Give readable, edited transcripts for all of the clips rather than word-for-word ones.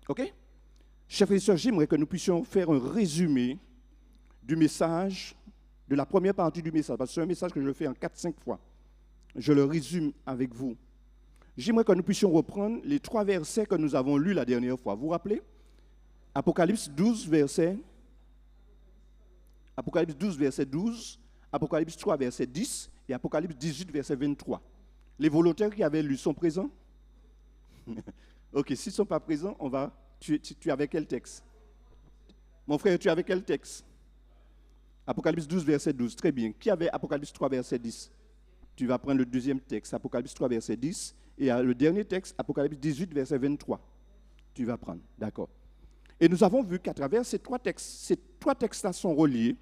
OK? Chers frères et sœurs, j'aimerais que nous puissions faire un résumé du message, de la première partie du message, parce que c'est un message que je fais en 4-5 fois. Je le résume avec vous. J'aimerais que nous puissions reprendre les 3 versets que nous avons lus la dernière fois. Vous vous rappelez? Apocalypse 12, verset 12, Apocalypse 3, verset 10 et Apocalypse 18, verset 23. Les volontaires qui avaient lu sont présents? Ok, s'ils ne sont pas présents, on va... Tu avais quel texte? Mon frère, tu avais quel texte? Apocalypse 12, verset 12. Très bien. Qui avait Apocalypse 3, verset 10? Tu vas prendre le deuxième texte, Apocalypse 3, verset 10. Et le dernier texte, Apocalypse 18, verset 23. Tu vas prendre. D'accord. Et nous avons vu qu'à travers ces 3 textes-là sont reliés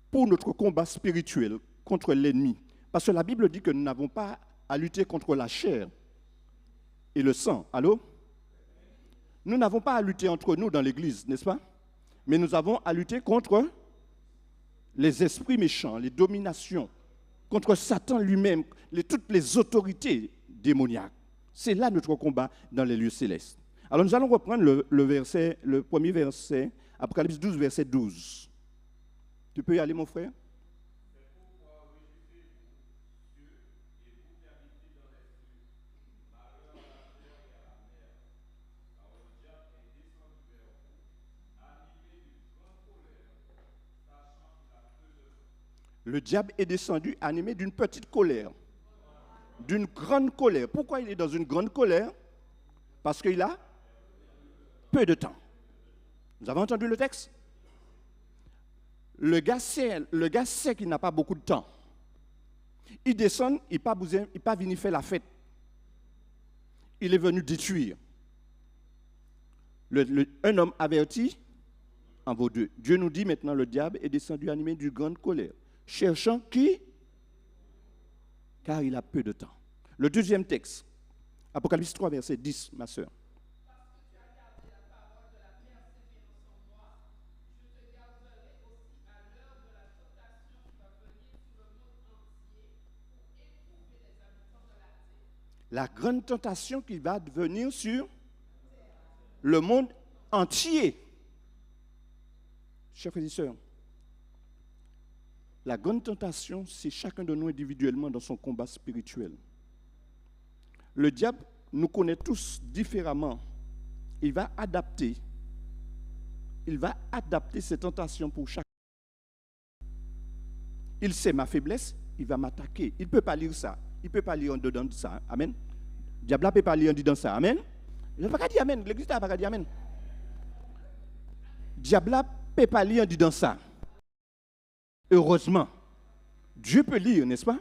pour notre combat spirituel contre l'ennemi. Parce que la Bible dit que nous n'avons pas à lutter contre la chair et le sang. Allô? Nous n'avons pas à lutter entre nous dans l'Église, n'est-ce pas? Mais nous avons à lutter contre les esprits méchants, les dominations, contre Satan lui-même, toutes les autorités démoniaques. C'est là notre combat dans les lieux célestes. Alors nous allons reprendre le premier verset, Apocalypse 12, verset 12. Tu peux y aller, mon frère? Le diable est descendu animé d'une petite colère, d'une grande colère. Pourquoi il est dans une grande colère? Parce qu'il a peu de temps. Vous avez entendu le texte? Le gars sait qu'il n'a pas beaucoup de temps. Il descend, il n'est pas venu faire la fête. Il est venu détruire. Un homme averti en vaut 2. Dieu nous dit maintenant, le diable est descendu animé d'une grande colère. Cherchant qui? Car il a peu de temps. Le deuxième texte, Apocalypse 3, verset 10, ma sœur. La grande tentation qui va venir sur le monde entier. Chers frères et sœurs, la grande tentation, c'est chacun de nous individuellement dans son combat spirituel. Le diable nous connaît tous différemment. Il va adapter ses tentations pour chacun. Il sait ma faiblesse, il va m'attaquer. Il ne peut pas lire ça. Il ne peut pas lire en dedans de ça. Amen. Le diable ne peut pas lire en dedans de ça. Amen. Je ne peux pas dire Amen. L'Église n'a pas dit Amen. Le diable ne peut pas lire en dedans de ça. Heureusement, Dieu peut lire, n'est-ce pas?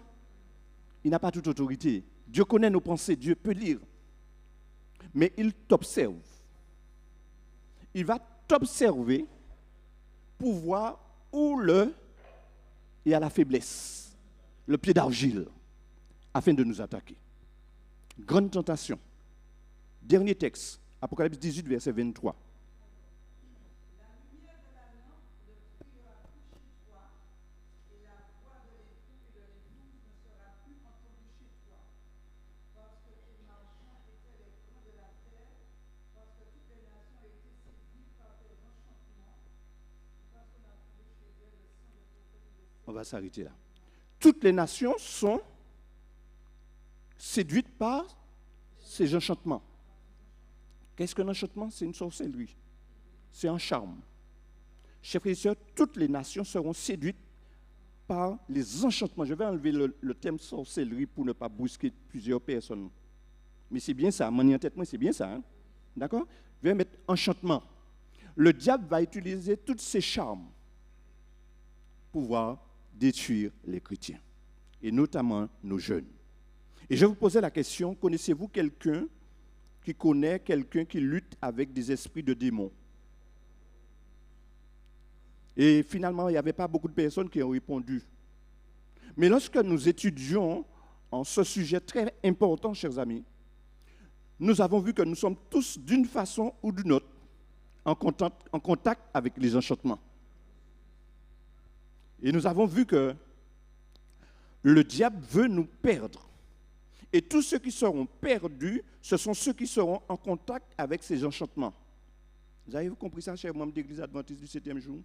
Il n'a pas toute autorité. Dieu connaît nos pensées, Dieu peut lire. Mais il t'observe. Il va t'observer pour voir où il y a la faiblesse, le pied d'argile, afin de nous attaquer. Grande tentation. Dernier texte, Apocalypse 18, verset 23. On va s'arrêter là. Toutes les nations sont séduites par ces enchantements. Qu'est-ce qu'un enchantement? C'est une sorcellerie. C'est un charme. Chers frères et sœurs, toutes les nations seront séduites par les enchantements. Je vais enlever le thème sorcellerie pour ne pas brusquer plusieurs personnes. Mais c'est bien ça, mon en tête, moi, c'est bien ça. Hein? D'accord? Je vais mettre enchantement. Le diable va utiliser tous ses charmes pour pouvoir détruire les chrétiens, et notamment nos jeunes. Et je vous posais la question, connaissez-vous quelqu'un qui connaît quelqu'un qui lutte avec des esprits de démons? Et finalement, il n'y avait pas beaucoup de personnes qui ont répondu. Mais lorsque nous étudions en ce sujet très important, chers amis, nous avons vu que nous sommes tous, d'une façon ou d'une autre, en contact avec les enchantements. Et nous avons vu que le diable veut nous perdre. Et tous ceux qui seront perdus, ce sont ceux qui seront en contact avec ces enchantements. Vous avez compris ça, cher membre d'église adventiste du 7e jour?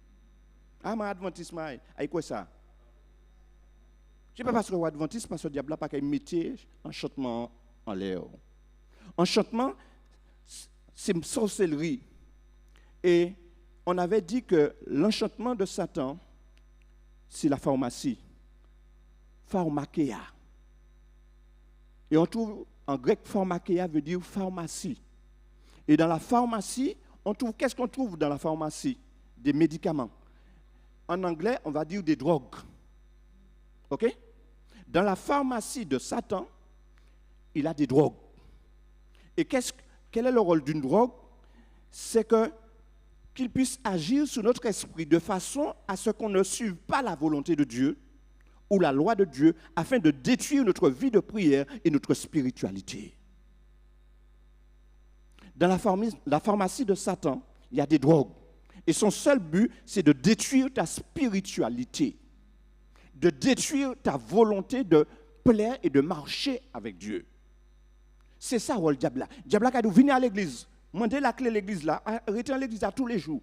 Ah, mais adventiste, c'est quoi ça? Je ne sais pas parce que adventiste, parce que le diable n'a pas qu'à mettre enchantement en l'air. Enchantement, c'est une sorcellerie. Et on avait dit que l'enchantement de Satan, c'est la pharmacie. Pharmakeia. Et on trouve, en grec, pharmakeia veut dire pharmacie. Et dans la pharmacie, on trouve, qu'est-ce qu'on trouve dans la pharmacie? Des médicaments. En anglais, on va dire des drogues. OK? Dans la pharmacie de Satan, il a des drogues. Et quel est le rôle d'une drogue? C'est qu'il puisse agir sur notre esprit de façon à ce qu'on ne suive pas la volonté de Dieu ou la loi de Dieu afin de détruire notre vie de prière et notre spiritualité. Dans la pharmacie de Satan, il y a des drogues. Et son seul but, c'est de détruire ta spiritualité, de détruire ta volonté de plaire et de marcher avec Dieu. C'est ça, le diable. Le diable a dit, venez à l'église, demandez la clé de l'église là, arrêtez à l'église à tous les jours.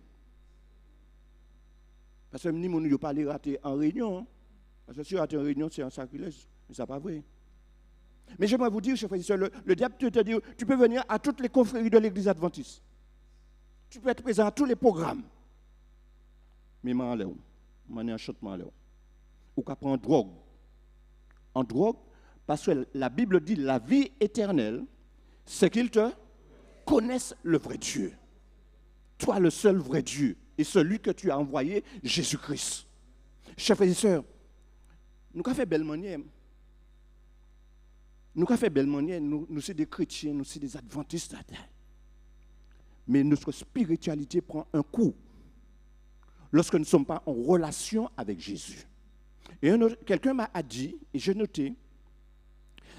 Parce que nous ne pouvons pas les rater en réunion. Parce que si on rate en réunion, c'est un sacrilège. Mais ce n'est pas vrai. Mais j'aimerais vous dire, chers frères et sœurs, le diable te dit, tu peux venir à toutes les confréries de l'église adventiste. Tu peux être présent à tous les programmes. Mais je suis en chantement. Ou qu'à prendre drogue. En drogue, parce que la Bible dit la vie éternelle, c'est qu'ils te connaissent le vrai Dieu. Toi, le seul vrai Dieu, et celui que tu as envoyé, Jésus-Christ. Chers frères et sœurs, nous avons fait belle manière. Nous avons fait belle manière. Nous sommes des chrétiens, nous sommes des adventistes. Mais notre spiritualité prend un coup lorsque nous ne sommes pas en relation avec Jésus. Et quelqu'un m'a dit, et j'ai noté,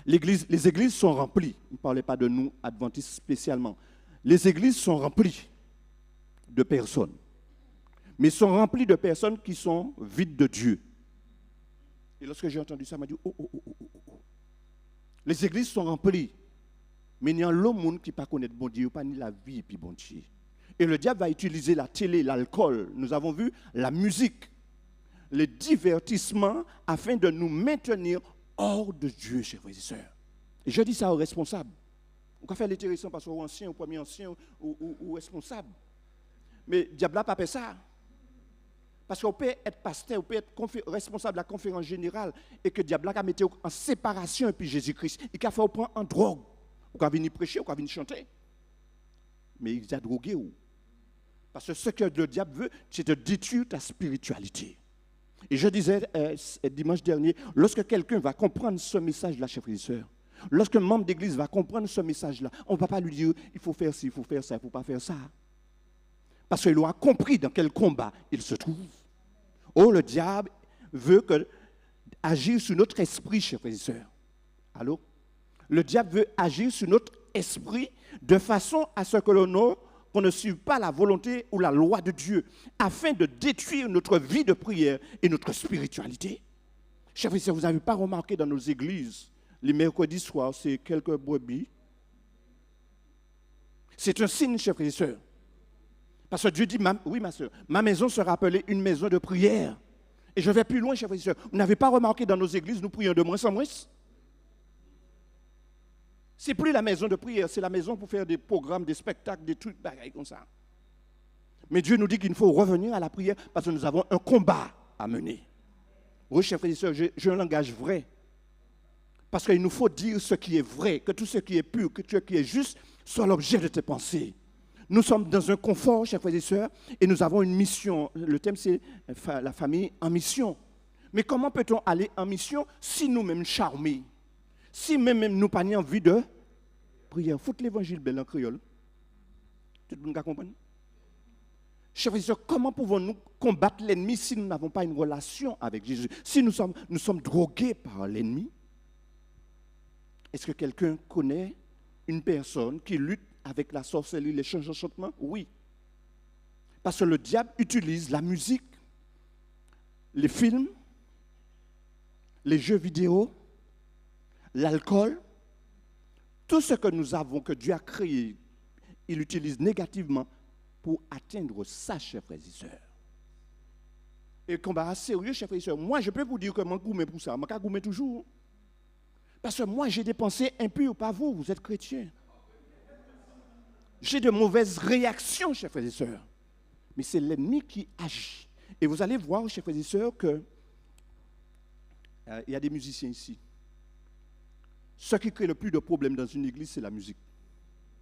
les églises sont remplies. Ne parlez pas de nous, adventistes spécialement. Les églises sont remplies de personnes. Mais sont remplies de personnes qui sont vides de Dieu. Et lorsque j'ai entendu ça, je m'a dit, oh. Les églises sont remplies. Mais il y a l'homme qui ne connaît pas bon Dieu, pas ni la vie, puis bon Dieu. Et le diable va utiliser la télé, l'alcool, nous avons vu la musique, les divertissements, afin de nous maintenir hors de Dieu, chers frères et sœurs. Et je dis ça aux responsables. On peut faire l'intéressant parce qu'on est ancien, ou premier ancien, ou responsable. Mais le diable n'a pas fait ça. Parce qu'on peut être pasteur, on peut être responsable de la conférence générale, et que le diable a mis en séparation, et puis Jésus-Christ, il a fait prendre en drogue. On peut venir prêcher, on peut venir chanter. Mais il a drogué où? Parce que ce que le diable veut, c'est de détruire ta spiritualité. Et je disais dimanche dernier, lorsque quelqu'un va comprendre ce message-là, chers frères et sœurs, lorsqu'un membre d'église va comprendre ce message-là, on ne va pas lui dire, il faut faire ci, il faut faire ça, il ne faut pas faire ça. Parce qu'il aura compris dans quel combat il se trouve. Oh, le diable veut agir sur notre esprit, chers frères et sœurs. Allô? Le diable veut agir sur notre esprit de façon à ce que qu'on ne suive pas la volonté ou la loi de Dieu, afin de détruire notre vie de prière et notre spiritualité. Chers frères et sœurs, vous n'avez pas remarqué dans nos églises, les mercredis soirs, c'est quelques brebis. C'est un signe, chers frères et sœurs. Parce que Dieu dit, oui ma sœur, ma maison sera appelée une maison de prière. Et je vais plus loin, chers frères et sœurs. Vous n'avez pas remarqué dans nos églises, nous prions de moins en moins. C'est plus la maison de prière, c'est la maison pour faire des programmes, des spectacles, des trucs pareils comme ça. Mais Dieu nous dit qu'il faut revenir à la prière parce que nous avons un combat à mener. Oui, chers frères et sœurs, j'ai un langage vrai. Parce qu'il nous faut dire ce qui est vrai, que tout ce qui est pur, que tout ce qui est juste soit l'objet de tes pensées. Nous sommes dans un confort, chers frères et sœurs, et nous avons une mission. Le thème, c'est la famille en mission. Mais comment peut-on aller en mission si nous-mêmes charmés? Si même nous pas envie de prière, fout l'évangile bel en créole. Tout le monde comprend? Chers frères et sœurs, comment pouvons-nous combattre l'ennemi si nous n'avons pas une relation avec Jésus? Si nous sommes drogués par l'ennemi? Est-ce que quelqu'un connaît une personne qui lutte avec la sorcellerie, les enchantements? Oui. Parce que le diable utilise la musique, les films, les jeux vidéo, l'alcool, tout ce que nous avons, que Dieu a créé, il l'utilise négativement pour atteindre ça, chers frères et sœurs. Et combat sérieux, chers frères et sœurs. Moi, je peux vous dire que je gourmet pour ça. Je gourmet toujours. Parce que moi, j'ai des pensées impures, pas vous, vous êtes chrétiens. J'ai de mauvaises réactions, chers frères et sœurs. Mais c'est l'ennemi qui agit. Et vous allez voir, chers frères et sœurs, que il y a des musiciens ici. Ce qui crée le plus de problèmes dans une église, c'est la musique.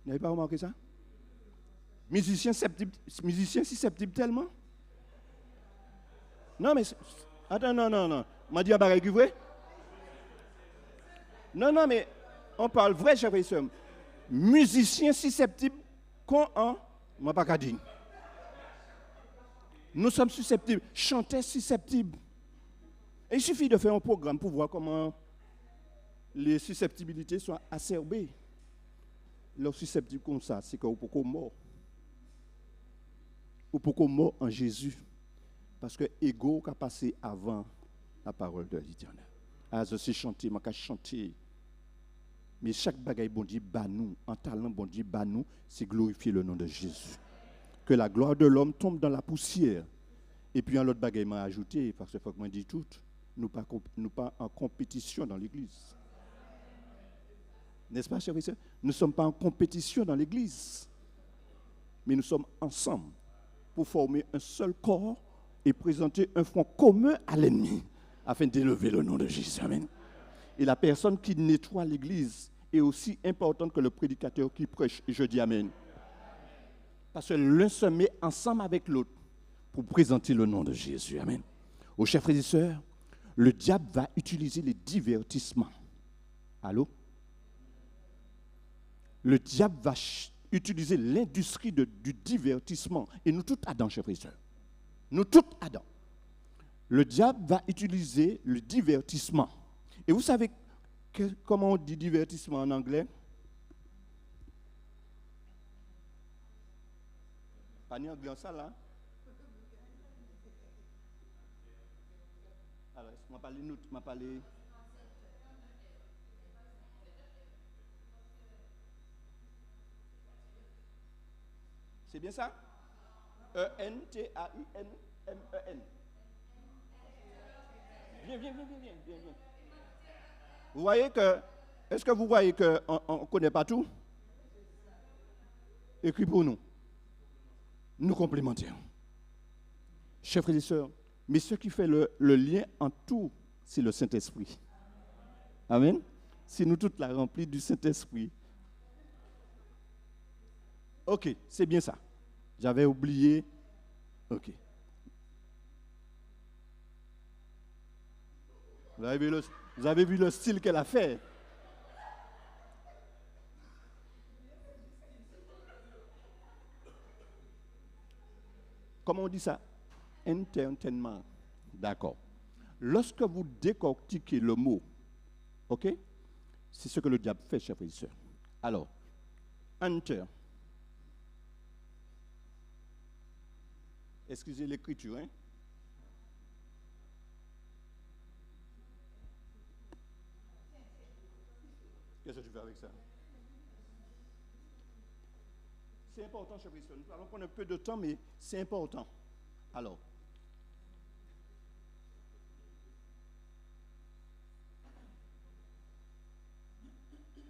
Vous n'avez pas remarqué ça? Musiciens susceptibles tellement? Non, mais... Attends, non. M'a dit un bagage qui vrai? Non, mais on parle vrai, chers frères et sœurs. Musiciens susceptibles qu'on en... Moi, pas qu'à dire. Nous sommes susceptibles. Chanteurs susceptibles. Et il suffit de faire un programme pour voir comment les susceptibilités sont acerbées. Leur susceptible comme ça, c'est qu'on peut mort. Ou pour mort en Jésus. Parce que l'ego a passé avant la parole de l'Éternel. Ah, je sais chanter, je sais chanter. Mais chaque bagaille, bon Dieu, bat nous. En talent, bon Dieu, bat nous, c'est glorifier le nom de Jésus. Que la gloire de l'homme tombe dans la poussière. Et puis, un autre bagaille m'a ajouté, parce que faut que je dise tout, nous pas en compétition dans l'église. N'est-ce pas, chers frères et sœurs? Nous ne sommes pas en compétition dans l'église. Mais nous sommes ensemble pour former un seul corps et présenter un front commun à l'ennemi, afin d'élever le nom de Jésus. Amen. Et la personne qui nettoie l'église est aussi importante que le prédicateur qui prêche. Et je dis Amen. Parce que l'un se met ensemble avec l'autre pour présenter le nom de Jésus. Amen. Aux chers frères et sœurs, le diable va utiliser les divertissements. Allô? Le diable va utiliser l'industrie du divertissement. Et nous tous Adam, chers frères et sœurs. Nous tous Adam. Le diable va utiliser le divertissement. Et vous savez comment on dit divertissement en anglais? Pas ni anglais en ça là. Alors, je vais parler nous, je vais parler. C'est bien ça? E-N-T-A-I-N-M-E-N. Viens. Vous voyez que, est-ce que vous voyez qu'on ne connaît pas tout? Écrit pour nous. Nous complémentaires. Chers frères et sœurs, mais ce qui fait le lien en tout, c'est le Saint-Esprit. Amen. C'est nous toutes la remplis du Saint-Esprit. Ok, c'est bien ça. J'avais oublié. Ok. Vous avez vu le style qu'elle a fait. Comment on dit ça? Entertainment. D'accord. Lorsque vous décortiquez le mot, ok? C'est ce que le diable fait, chers frères et sœurs. Alors, enter. Excusez l'écriture, hein? Qu'est-ce que tu fais avec ça? C'est important, chers frères et sœurs. Nous allons prendre un peu de temps, mais c'est important. Alors,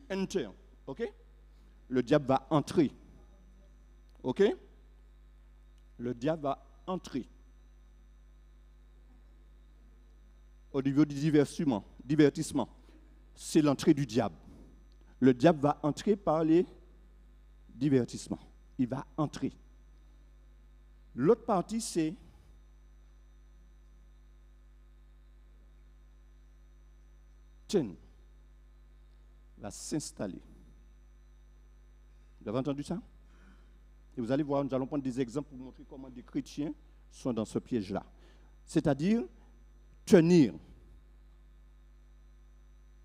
enter, ok? Le diable va entrer, ok? Le diable va entrer au niveau du divertissement. C'est l'entrée du diable. Le diable va entrer par les divertissements. Il va entrer. L'autre partie, c'est Tiens, va s'installer. Vous avez entendu ça? Et vous allez voir, nous allons prendre des exemples pour montrer comment des chrétiens sont dans ce piège-là. C'est-à-dire tenir,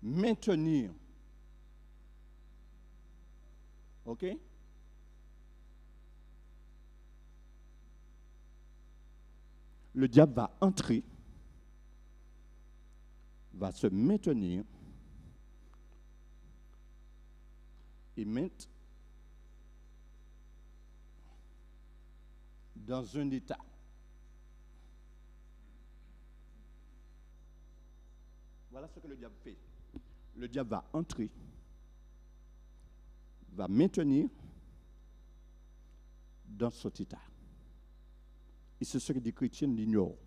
maintenir. OK? Le diable va entrer, va se maintenir et mettre dans un état. Voilà ce que le diable fait. Le diable va entrer, va maintenir dans cet état. Et c'est ce que des chrétiens l'ignorent.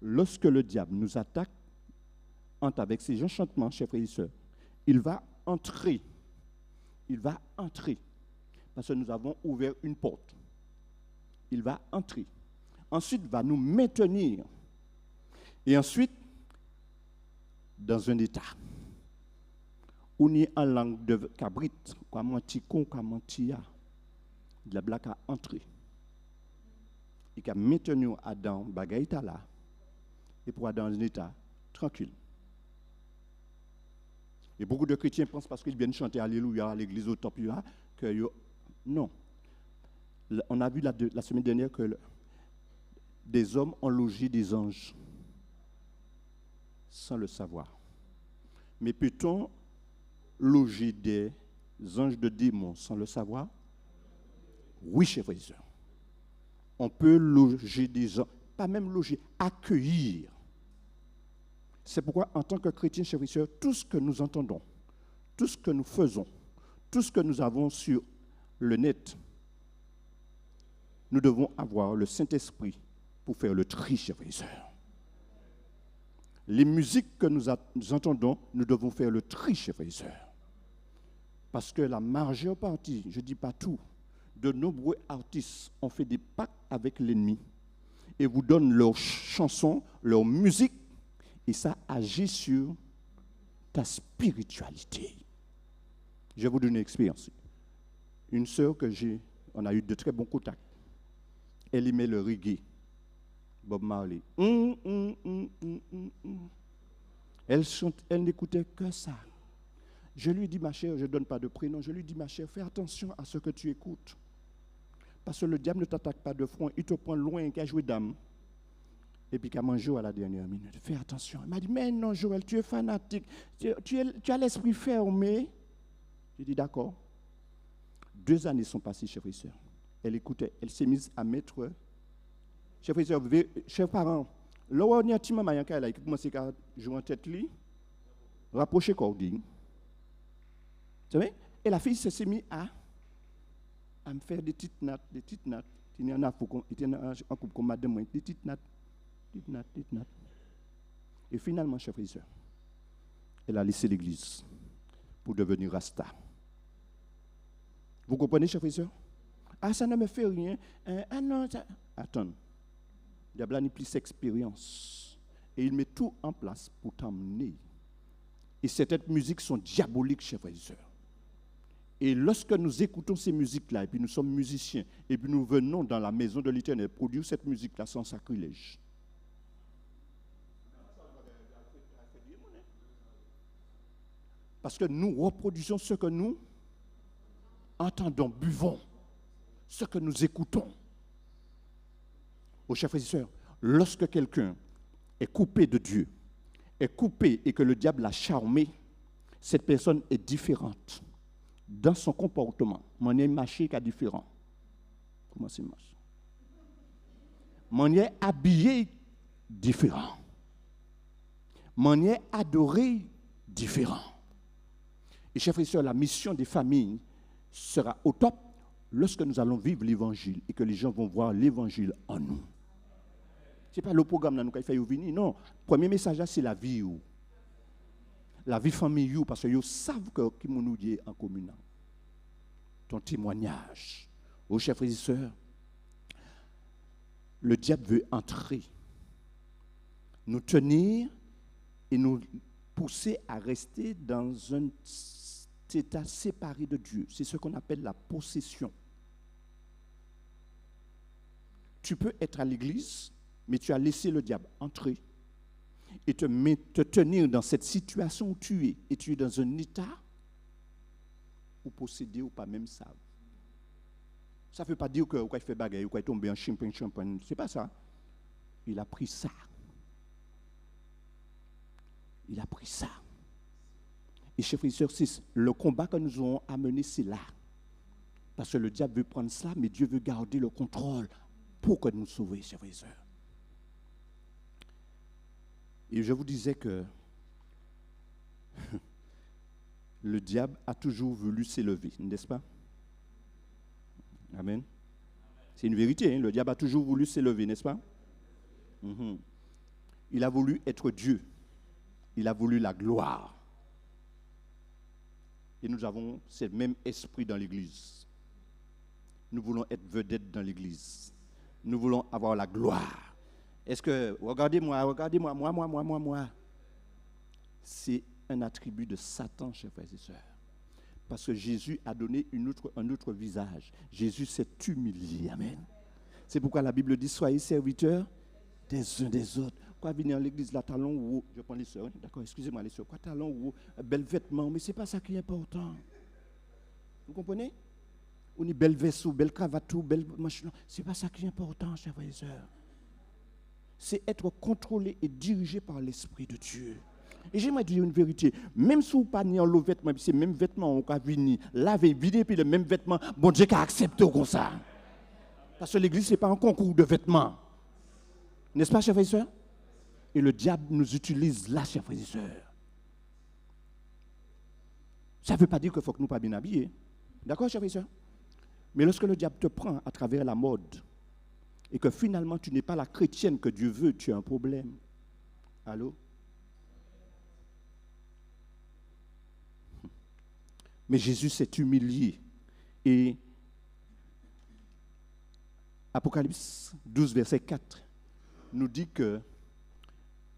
Lorsque le diable nous attaque, entre avec ses enchantements, chers frères et sœurs, il va entrer. Il va entrer. Parce que nous avons ouvert une porte. Il va entrer. Ensuite, il va nous maintenir. Et ensuite, dans un état où on est en langue de cabrit, comme un ticon, comme un tia, la blague a entré. Et a maintenu Adam bagaïta là, et pour Adam dans un état tranquille. Et beaucoup de chrétiens pensent parce qu'ils viennent chanter Alléluia à l'église au top que non. On a vu la semaine dernière que des hommes ont logé des anges sans le savoir. Mais peut-on loger des anges de démons sans le savoir? Oui, chers frères et sœurs. On peut loger des anges, pas même loger, accueillir. C'est pourquoi, en tant que chrétiens, chers frères et sœurs, tout ce que nous entendons, tout ce que nous faisons, tout ce que nous avons sur le net, nous devons avoir le Saint-Esprit pour faire le tri, chers frères et sœurs. Les musiques que nous entendons, nous devons faire le tri, chers frères et sœurs. Parce que la majeure partie, je ne dis pas tout, de nombreux artistes ont fait des pactes avec l'ennemi et vous donnent leurs chansons, leur musique, et ça agit sur ta spiritualité. Je vais vous donner une expérience. Une sœur on a eu de très bons contacts. Elle aimait le reggae, Bob Marley. Elle n'écoutait que ça. Je lui dis, ma chère, je ne donne pas de prénom, je lui dis, ma chère, fais attention à ce que tu écoutes. Parce que le diable ne t'attaque pas de front, il te prend loin, qu'il a joué dame. Et puis qu'il a mangé à la dernière minute. Fais attention. Il m'a dit, mais non, Joël, tu es fanatique, tu as l'esprit fermé. J'ai dit, d'accord. 2 années sont passées, chers frères et sœurs. Elle écoutait, elle s'est mise à mettre. Chers frères et sœurs, chers parents, là où on y a petit maman qui a commencé à jouer en tête, rapprocher cording. Vous savez? Et la fille s'est mise à me faire des petites nattes. Il y en a en couple comme madame, des petites nattes. Et finalement, chers frères et sœurs, elle a laissé l'église pour devenir Rasta. Vous comprenez, chers frères et sœurs? Ah, ça ne me fait rien. Ah non, ça... Attends. Le diable n'a plus d'expérience. Et il met tout en place pour t'emmener. Et certaines musiques sont diaboliques, chers frères et sœurs. Et lorsque nous écoutons ces musiques-là, et puis nous sommes musiciens, et puis nous venons dans la maison de l'Éternel produire cette musique-là sans sacrilège. Parce que nous reproduisons ce que nous entendons, buvons, ce que nous écoutons. Aux chers frères et sœurs, lorsque quelqu'un est coupé de Dieu, est coupé et que le diable l'a charmé, cette personne est différente dans son comportement. Mon est marché qui est différent. Comment c'est marché? Mon est habillé différent. Mon est adoré différent. Et chers frères et sœurs, la mission des familles sera au top lorsque nous allons vivre l'évangile et que les gens vont voir l'évangile en nous. Ce n'est pas le programme qui fait venir, non. Le premier message, c'est la vie. La vie famille, parce qu'ils savent que nous sommes en commun. Ton témoignage. Oh, chers frères et sœurs, le diable veut entrer, nous tenir et nous pousser à rester dans un état séparé de Dieu. C'est ce qu'on appelle la possession. Tu peux être à l'église, mais tu as laissé le diable entrer et te tenir dans cette situation où tu es. Et tu es dans un état où posséder ou pas même savent. Ça ne veut pas dire que quand il fait bagaille ou quand il tombe en champagne, c'est pas ça. Il a pris ça. Il a pris ça. Et chers frères et sœurs, le combat que nous avons à mener, c'est là. Parce que le diable veut prendre ça, mais Dieu veut garder le contrôle pour que nous sauver, chers frères et sœurs. Et je vous disais que le diable a toujours voulu s'élever, n'est-ce pas? Amen. C'est une vérité, hein? Le diable a toujours voulu s'élever, n'est-ce pas? Il a voulu être Dieu. Il a voulu la gloire. Et nous avons ce même esprit dans l'Église. Nous voulons être vedettes dans l'Église. Nous voulons avoir la gloire. Est-ce que, regardez-moi, moi. C'est un attribut de Satan, chers frères et sœurs. Parce que Jésus a donné un autre visage. Jésus s'est humilié. Amen. C'est pourquoi la Bible dit, soyez serviteurs des uns des autres. Quoi venir à l'église, là, talon ou je prends les soeurs, d'accord, excusez-moi les soeurs, quoi talon ou bel vêtement, mais ce n'est pas ça qui est important. Vous comprenez? On est bel vaisseau, belle cravate, belle machin. Ce n'est pas ça qui est important, chers frères et sœurs. C'est être contrôlé et dirigé par l'Esprit de Dieu. Et j'aimerais dire une vérité, même si vous n'avez pas ni en le vêtement, c'est le même vêtement, on va venir laver, vider, puis le même vêtement, bon Dieu qui a accepté comme ça. Parce que l'église, ce n'est pas un concours de vêtements. N'est-ce pas, chers frères et sœurs? Et le diable nous utilise là, chers frères et sœurs. Ça ne veut pas dire qu'il faut que nous ne soyons pas bien habillés. D'accord, chers frères et sœurs? Mais lorsque le diable te prend à travers la mode et que finalement tu n'es pas la chrétienne que Dieu veut, tu as un problème. Allô? Mais Jésus s'est humilié. Et Apocalypse 12, verset 4 nous dit que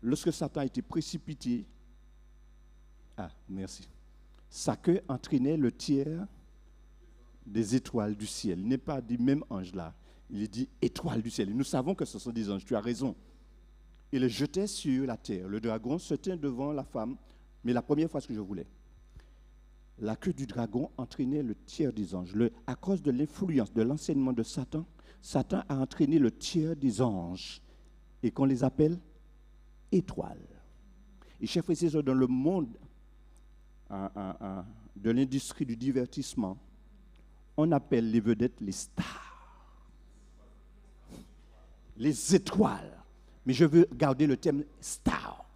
lorsque Satan a été précipité, sa queue entraînait le tiers des étoiles du ciel. Il n'est pas dit même ange là, il est dit étoiles du ciel. Et nous savons que ce sont des anges, tu as raison. Il le jetait sur la terre. Le dragon se tient devant la femme, mais la première fois ce que je voulais. La queue du dragon entraînait le tiers des anges. À cause de l'influence, de l'enseignement de Satan, Satan a entraîné le tiers des anges. Et qu'on les appelle étoiles. Et chers frères et sœurs, dans le monde de l'industrie du divertissement, on appelle les vedettes les stars, les étoiles. Mais je veux garder le terme star.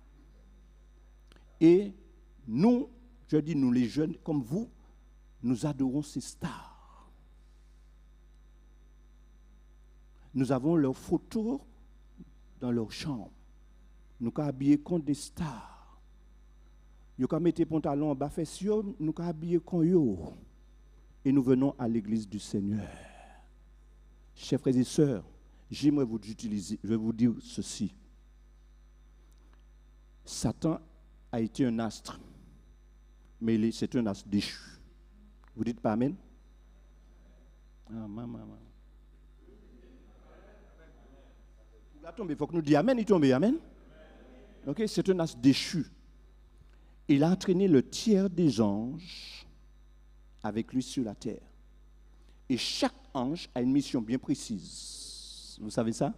Et nous, je dis nous les jeunes comme vous, nous adorons ces stars. Nous avons leurs photos dans leur chambre. Nous avons habillé comme des stars. Nous avons mis des pantalons en bas fessieux, nous avons habillé comme eux. Et nous venons à l'église du Seigneur. Chers frères et sœurs, j'aimerais vous utiliser, je vais vous dire ceci. Satan a été un astre, mais c'est un astre déchu. Vous dites pas amen? Maman. Il faut que nous disions amen, il tombe, amen. Okay? C'est un astre déchu. Il a entraîné le tiers des anges avec lui sur la terre. Et chaque ange a une mission bien précise. Vous savez ça?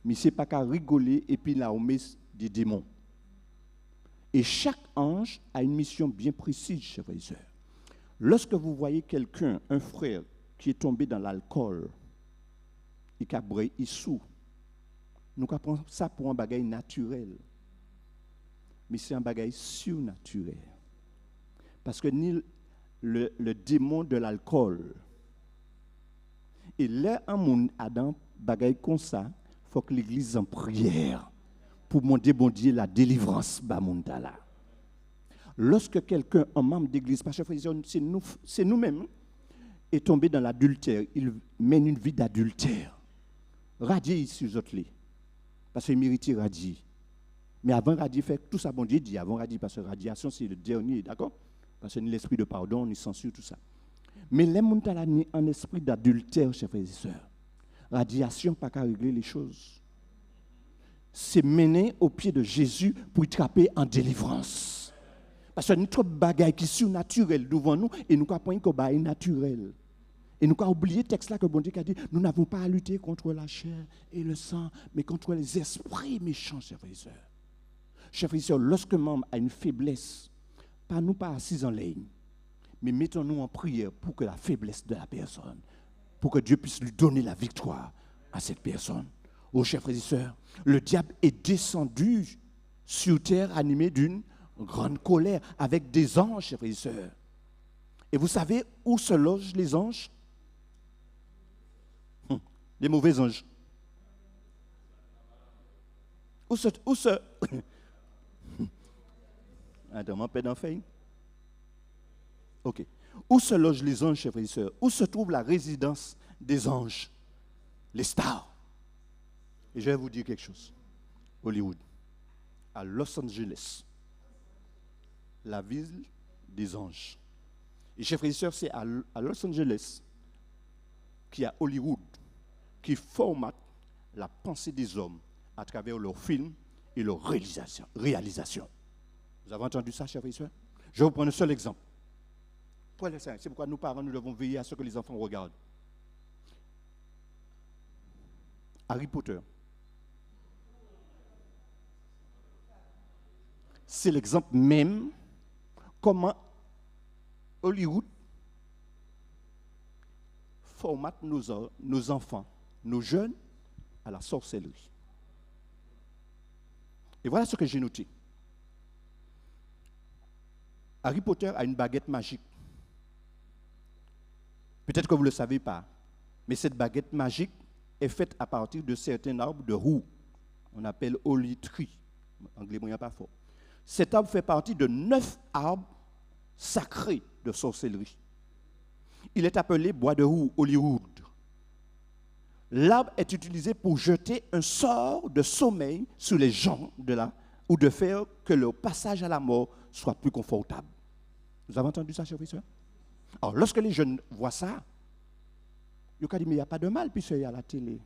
Mais ce n'est pas qu'à rigoler et puis là on met des démons. Et chaque ange a une mission bien précise, chers frères et sœurs. Lorsque vous voyez quelqu'un, un frère, qui est tombé dans l'alcool et qui a brûlé, il sous. Nous prenons ça pour un bagage naturel. Mais c'est un bagage surnaturel. Parce que ni le démon de l'alcool, et là, un monde Adam, bagage comme ça, il faut que l'église en prière pour demander bon Dieu la délivrance. Lorsque quelqu'un, un membre d'église, parce que c'est nous-mêmes, est tombé dans l'adultère, il mène une vie d'adultère. Radier ici, aux autres. Parce qu'il mérite radier. Mais avant radier, fait tout ça, bon Dieu dit avant radier, parce que radiation, c'est le dernier, d'accord? Parce que ni l'esprit de pardon, ni censure, tout ça. Mais les gens qui ont un esprit d'adultère, chers frères et sœurs, radiation, pas qu'à régler les choses. C'est mener au pied de Jésus pour y trapper en délivrance. Parce que notre bagaille qui est surnaturel devant nous, et nous avons un bagaille naturel. Et nous avons oublié le texte là que bon Dieu a dit, nous n'avons pas à lutter contre la chair et le sang, mais contre les esprits méchants, chers frères et sœurs. Chers frères et sœurs, lorsque un membre a une faiblesse, pas nous pas assis en ligne, mais mettons-nous en prière pour que la faiblesse de la personne, pour que Dieu puisse lui donner la victoire à cette personne. Oh, chers frères et sœurs, le diable est descendu sur terre animé d'une grande colère avec des anges, chers frères et sœurs. Et vous savez où se logent les anges? Les mauvais anges. Où se... Attends, mon père d'en fait. Ok. Où se logent les anges, chers frères et sœurs? Où se trouve la résidence des anges? Les stars. Et je vais vous dire quelque chose. Hollywood, à Los Angeles, la ville des anges. Et chers frères et sœurs, c'est à Los Angeles qu'il y a Hollywood qui formate la pensée des hommes à travers leurs films et leurs réalisations. Vous avez entendu ça, chers frères et sœurs? Je vais vous prendre un seul exemple. C'est pourquoi nous parents, nous devons veiller à ce que les enfants regardent. Harry Potter. C'est l'exemple même comment Hollywood formate nos enfants, nos jeunes, à la sorcellerie. Et voilà ce que j'ai noté. Harry Potter a une baguette magique. Peut-être que vous ne le savez pas, mais cette baguette magique est faite à partir de certains arbres de roux. On appelle Holy Tree. Anglais moyen pas fort. Cet arbre fait partie de 9 arbres sacrés de sorcellerie. Il est appelé bois de roux, Hollywood. L'arbre est utilisé pour jeter un sort de sommeil sur les gens ou de faire que leur passage à la mort soit plus confortable. Vous avez entendu ça, chers frères et sœurs? Alors, lorsque les jeunes voient ça, ils ont dit, mais il n'y a pas de mal puisqu'il y a la télé.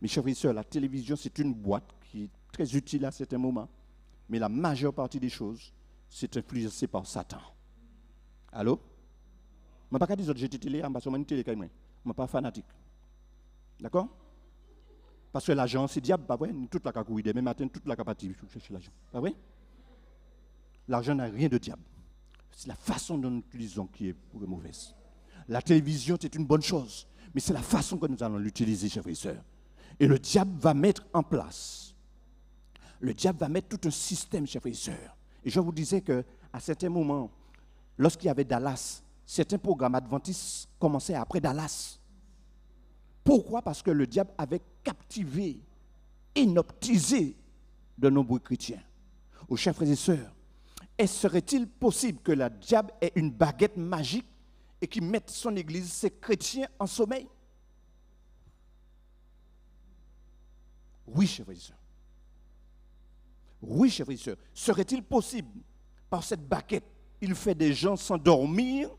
Mes chers frères et sœurs, la télévision, c'est une boîte qui est très utile à certains moments. Mais la majeure partie des choses, c'est influencé par Satan. Allô? Je ne vais pas dire que j'ai télé, parce que je télé quand même. Je ne suis pas fanatique. D'accord? Parce que l'argent, c'est diable, pas vrai? Toute la cacouille, demain matin, toute la capacité de chercher l'argent. Pas vrai? L'argent n'a rien de diable. C'est la façon dont nous l'utilisons qui est mauvaise. La télévision, c'est une bonne chose, mais c'est la façon que nous allons l'utiliser, chers frères et sœurs. Et le diable va mettre en place. Le diable va mettre tout un système, chers frères et sœurs. Et je vous disais qu'à certains moments, lorsqu'il y avait Dallas, certains programmes adventistes commençaient après Dallas. Pourquoi? Parce que le diable avait captivé, hypnotisé de nombreux chrétiens. Aux chers frères et sœurs, serait-il possible que le diable ait une baguette magique et qu'il mette son église, ses chrétiens, en sommeil? Oui, chers frères et sœurs. Oui, chers frères et sœurs. Serait-il possible, par cette baguette, il fait des gens s'endormir,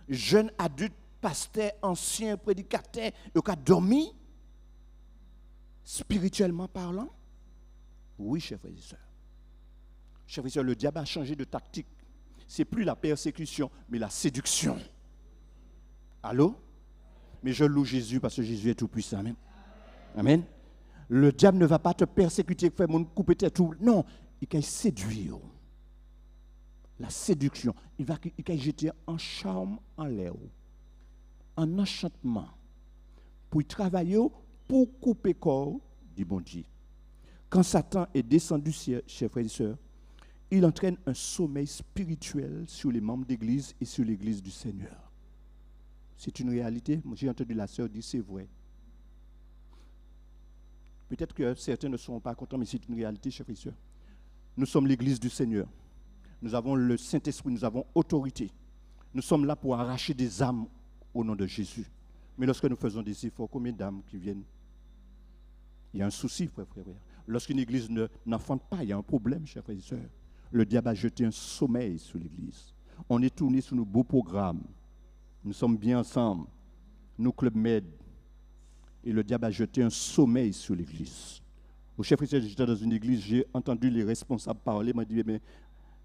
jeunes adultes, pasteurs, anciens, prédicateurs, et au cas dormir, spirituellement parlant? Oui, chers frères et sœurs. Chers frères et sœurs, le diable a changé de tactique. Ce n'est plus la persécution, mais la séduction. Allô? Mais je loue Jésus parce que Jésus est tout puissant. Amen. Amen. Le diable ne va pas te persécuter, faire mon couper tête tout. Non, il va séduire. La séduction. Il va jeter en charme en l'air, en enchantement, pour y travailler, pour couper corps du bon Dieu. Quand Satan est descendu, chers frères et sœurs, il entraîne un sommeil spirituel sur les membres d'église et sur l'église du Seigneur. C'est une réalité. J'ai entendu la sœur dire c'est vrai. Peut-être que certains ne seront pas contents, mais c'est une réalité, chers frères et sœurs. Nous sommes l'église du Seigneur. Nous avons le Saint-Esprit, nous avons autorité. Nous sommes là pour arracher des âmes au nom de Jésus. Mais lorsque nous faisons des efforts, combien d'âmes qui viennent? Il y a un souci, frère. Lorsqu'une église n'enfante pas, il y a un problème, chers frères et sœurs. Le diable a jeté un sommeil sur l'église. On est tourné sur nos beaux programmes. Nous sommes bien ensemble. Nos clubs Med. Et le diable a jeté un sommeil sur l'église. Au chef frère, j'étais dans une église, j'ai entendu les responsables parler, m'a dit, mais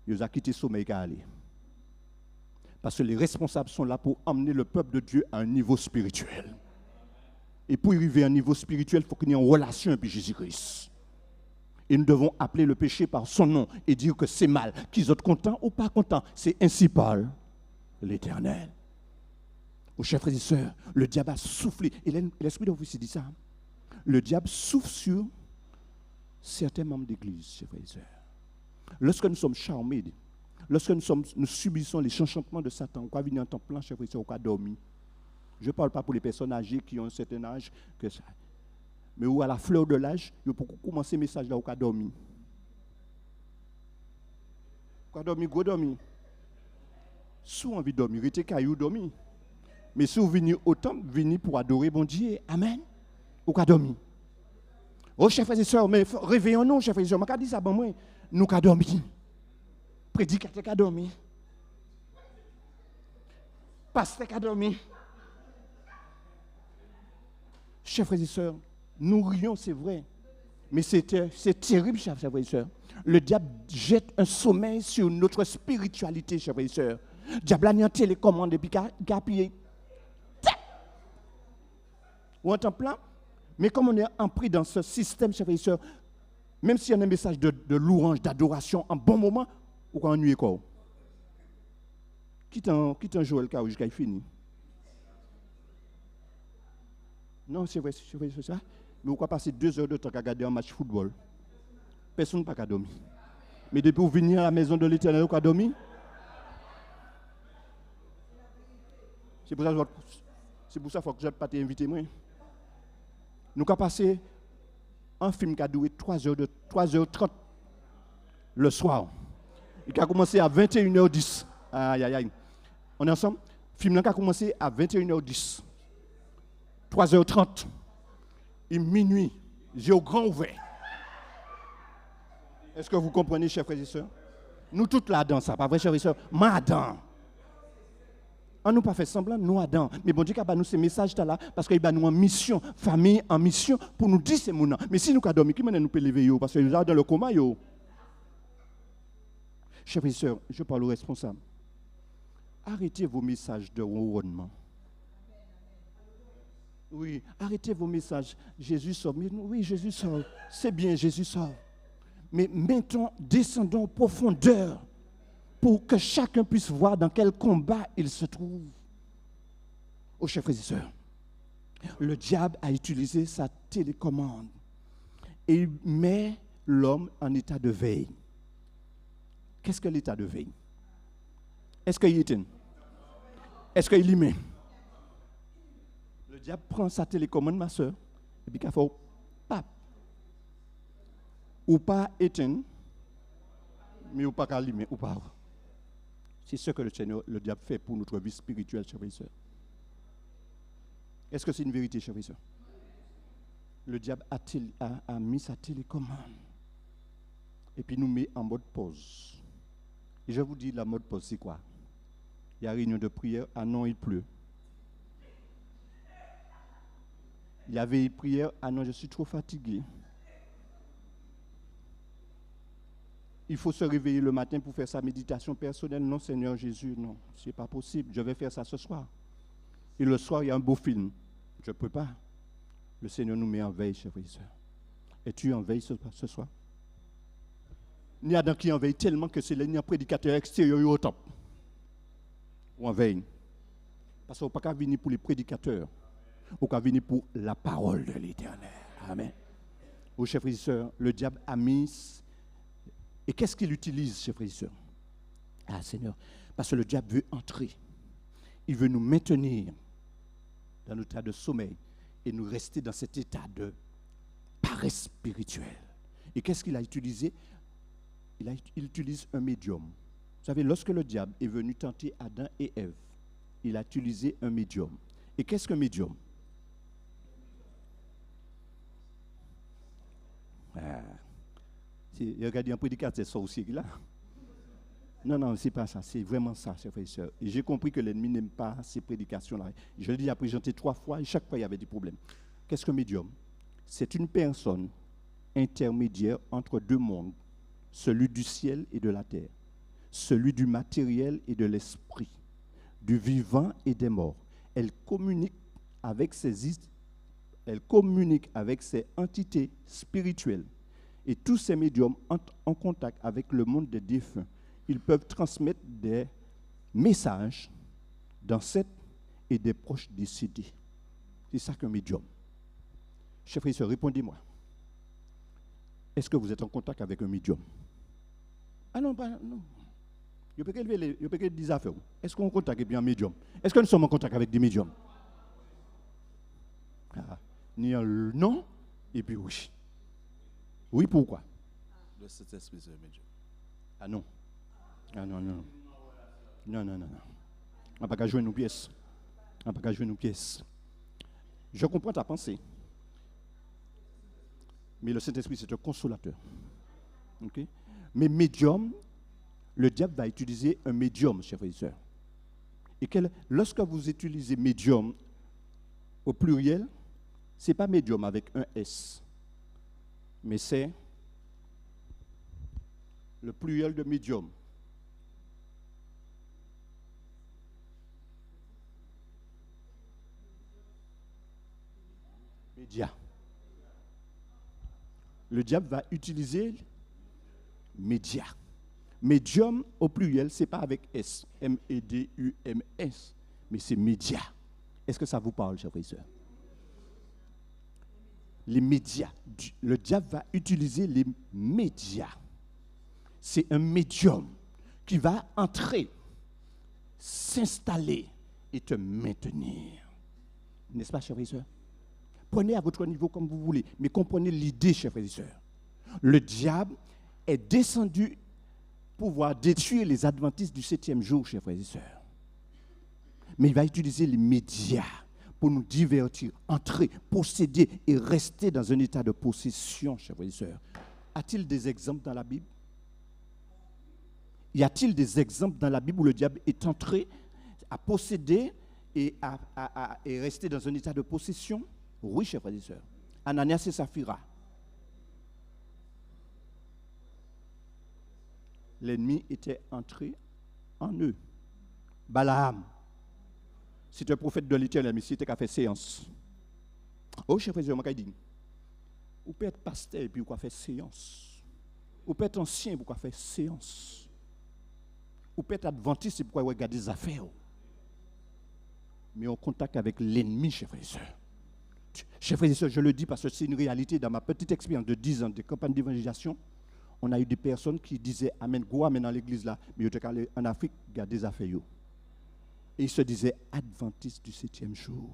ils ont quitté le sommeil qu'à aller. Parce que les responsables sont là pour emmener le peuple de Dieu à un niveau spirituel. Et pour y arriver à un niveau spirituel, il faut qu'il y ait une relation avec Jésus-Christ. Et nous devons appeler le péché par son nom et dire que c'est mal. Qu'ils soient contents ou pas contents, c'est ainsi parle l'Éternel. Aux chers frères et sœurs, le diable a soufflé. Et l'Esprit de vous dit ça. Le diable souffle sur certains membres d'église, chers frères et sœurs. Lorsque nous sommes charmés, lorsque nous subissons les enchantements de Satan, on va venir en temps plein, chers frères et sœurs, on va dormir. Je ne parle pas pour les personnes âgées qui ont un certain âge, mais où à la fleur de l'âge, il faut commencer le message là, on va dormir. On va dormir, go dormir. Si on envie de dormir, restez caillou dormir. Mais si vous venez au temple, venez pour adorer bon Dieu. Amen. Ou qu'à dormir. Oh, chers frères et sœurs, mais réveillons-nous, chers frères et sœurs. Je dis ça, bon, moi, nous qu'à dormir. Prédicateur qu'à dormir. Pasteur qu'à dormir. Chers frères et sœurs, nous rions, c'est vrai. Mais c'est terrible, chers frères et sœurs. Le diable jette un sommeil sur notre spiritualité, chers frères et sœurs. Le diable a mis en télécommande et puis gaspillé. Ou en temps plein. Mais comme on est empris dans ce système, chers frères et sœurs, même s'il y a un message de louange, d'adoration, en bon moment, ou qu'on ennuie quoi. Quitte un Joël Kaou jusqu'à fini. Non, c'est vrai, c'est ça. Mais vous pouvez passer 2 heures de temps à regarder un match de football. Personne n'a pas dormir. Mais depuis que vous venez à la maison de l'Éternel, vous avez dormi. C'est pour ça qu'il faut que je ne pas t'inviter. Nous avons passé un film qui a duré 3h30 le soir. Il a commencé à 21h10. Aïe, aïe, aïe. On est ensemble? Le film a commencé à 21h10. 3h30. Et minuit. J'ai au grand ouvert. Est-ce que vous comprenez, chers frères et sœurs? Nous tous là-dedans, ça, pas vrai, chers frères et sœurs? Madame. On nous pas fait semblant, nous Adam. Mais bon Dieu, il nous ces messages là parce qu'il va nous en mission, famille en mission, pour nous dire ces mots. Mais si nous avons dormi, qui nous peut lever parce que nous sommes dans le coma. Chers frères et sœurs, je parle aux responsables. Arrêtez vos messages de ronronnement. Oui, arrêtez vos messages. Jésus sort. Oui, Jésus sort. C'est bien, Jésus sort. Mais mettons, descendons en profondeur pour que chacun puisse voir dans quel combat il se trouve. Oh, chers frères et sœurs, le diable a utilisé sa télécommande et il met l'homme en état de veille. Qu'est-ce que l'état de veille? Est-ce qu'il éteint? Est-ce qu'il y met? Le diable prend sa télécommande, ma soeur, et puis qu'il faut pap. Ou pas éteindre, mais ou pas allumer, ou pas. C'est ce que le diable fait pour notre vie spirituelle, chers frères et sœurs. Est-ce que c'est une vérité, chers frères et sœurs? Le diable a mis sa télécommande et puis nous met en mode pause. Et je vous dis, la mode pause, c'est quoi? Il y a réunion de prière, ah non, il pleut. Il y avait prière, ah non, je suis trop fatigué. Il faut se réveiller le matin pour faire sa méditation personnelle. Non, Seigneur Jésus, non, ce n'est pas possible. Je vais faire ça ce soir. Et le soir, il y a un beau film. Je ne peux pas. Le Seigneur nous met en veille, chers frères et sœurs. Es-tu en veille ce soir? Il y a qui en veille tellement que c'est le prédicateur extérieur au top. Ou en veille. Parce qu'on ne peut pas venir pour les prédicateurs. On peut venir pour la parole de l'Éternel. Amen. Aux chers frères et sœurs, le diable a mis. Et qu'est-ce qu'il utilise, chers frères et sœurs? Ah, Seigneur, parce que le diable veut entrer. Il veut nous maintenir dans notre état de sommeil et nous rester dans cet état de paresse spirituelle. Et qu'est-ce qu'il a utilisé? Il utilise un médium. Vous savez, lorsque le diable est venu tenter Adam et Ève, il a utilisé un médium. Et qu'est-ce qu'un médium? Regardez un prédicateur, c'est ça aussi là. Non, c'est pas ça. C'est vraiment ça, chers frères et sœurs. Et j'ai compris que l'ennemi n'aime pas ces prédications-là. Je l'ai déjà présenté 3 fois et chaque fois, il y avait des problèmes. Qu'est-ce qu'un médium? C'est une personne intermédiaire entre 2 mondes, celui du ciel et de la terre, celui du matériel et de l'esprit, du vivant et des morts. Elle communique avec ses entités spirituelles. Et tous ces médiums entrent en contact avec le monde des défunts. Ils peuvent transmettre des messages d'ancêtres et des proches décédés. C'est ça qu'un médium. Chers frères et sœurs, répondez-moi. Est-ce que vous êtes en contact avec un médium? Ah non, pas non. Je peux élever des affaires. Est-ce qu'on est en contact avec un médium? Est-ce que nous sommes en contact avec des médiums? Ah, ni un non, et puis oui. Oui, pourquoi? Le Saint-Esprit, c'est un médium. Ah non. Ah non, non. Non, non, non, non. On n'a pas qu'à jouer nos pièces. On n'a pas qu'à jouer nos pièces. Je comprends ta pensée. Mais le Saint-Esprit, c'est un consolateur. Okay? Mais médium, le diable va utiliser un médium, chers frères et sœurs. Et lorsque vous utilisez médium au pluriel, ce n'est pas médium avec un S, mais c'est le pluriel de médium. Média. Le diable va utiliser média. Médium au pluriel, ce n'est pas avec S, M-E-D-U-M-S, mais c'est média. Est-ce que ça vous parle, chers frères et sœurs? Les médias. Le diable va utiliser les médias. C'est un médium qui va entrer, s'installer et te maintenir. N'est-ce pas, chers frères et sœurs? Prenez à votre niveau comme vous voulez, mais comprenez l'idée, chers frères et sœurs. Le diable est descendu pour pouvoir détruire les adventistes du 7e jour, chers frères et sœurs. Mais il va utiliser les médias pour nous divertir, entrer, posséder et rester dans un état de possession, chers frères et sœurs. A-t-il des exemples dans la Bible? Y a-t-il des exemples dans la Bible où le diable est entré à posséder et à rester dans un état de possession? Oui, chers frères et sœurs. Ananias et Saphira. L'ennemi était entré en eux. Balaam, c'est un prophète de l'Éternel, mais c'était qu'à faire séance. Oh, chers frères et sœurs, je dis, vous pouvez être pasteur et puis vous pouvez faire séance. Vous pouvez être ancien pour faire séance. Vous pouvez être adventiste et pour regarder des affaires. Mais on contact avec l'ennemi, chers frères et sœurs. Chers frères et sœurs, je le dis parce que c'est une réalité. Dans ma petite expérience de 10 ans de campagne d'évangélisation, on a eu des personnes qui disaient Amen, go Amen dans l'église là, mais ils étaient allés en Afrique, garder des affaires. Et ils se disaient adventistes du 7e jour.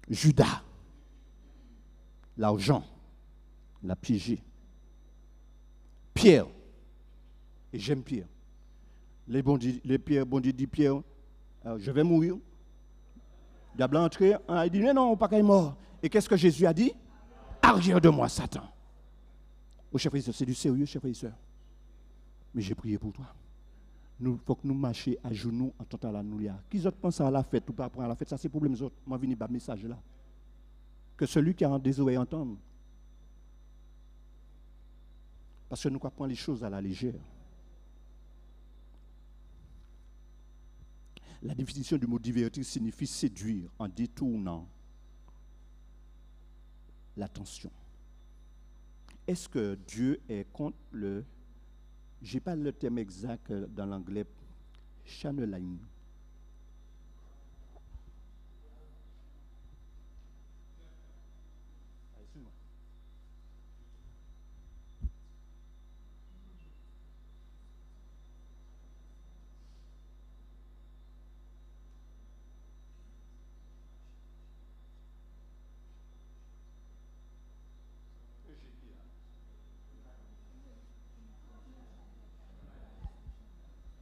Judas, l'argent, l'a piégé. Pierre, et j'aime Pierre. Les Dieu dit Pierre, je vais mourir. Le diable est entré, il dit non, on pas qu'il est mort. Et qu'est-ce que Jésus a dit? Arrière de moi, Satan. Oh, chers frères et sœurs, c'est du sérieux, chers frères et sœurs. Mais j'ai prié pour toi. Il faut que nous marchions à genoux en tant à nous. Qui autres pensent à la fête ou pas à la fête? Ça, c'est pour les autres. Moi, je viens pas message là. Que celui qui a des oreilles entende. Parce que nous prenons les choses à la légère. La définition du mot divertir signifie séduire en détournant l'attention. Est-ce que Dieu est contre le... Je n'ai pas le terme exact dans l'anglais, channeling.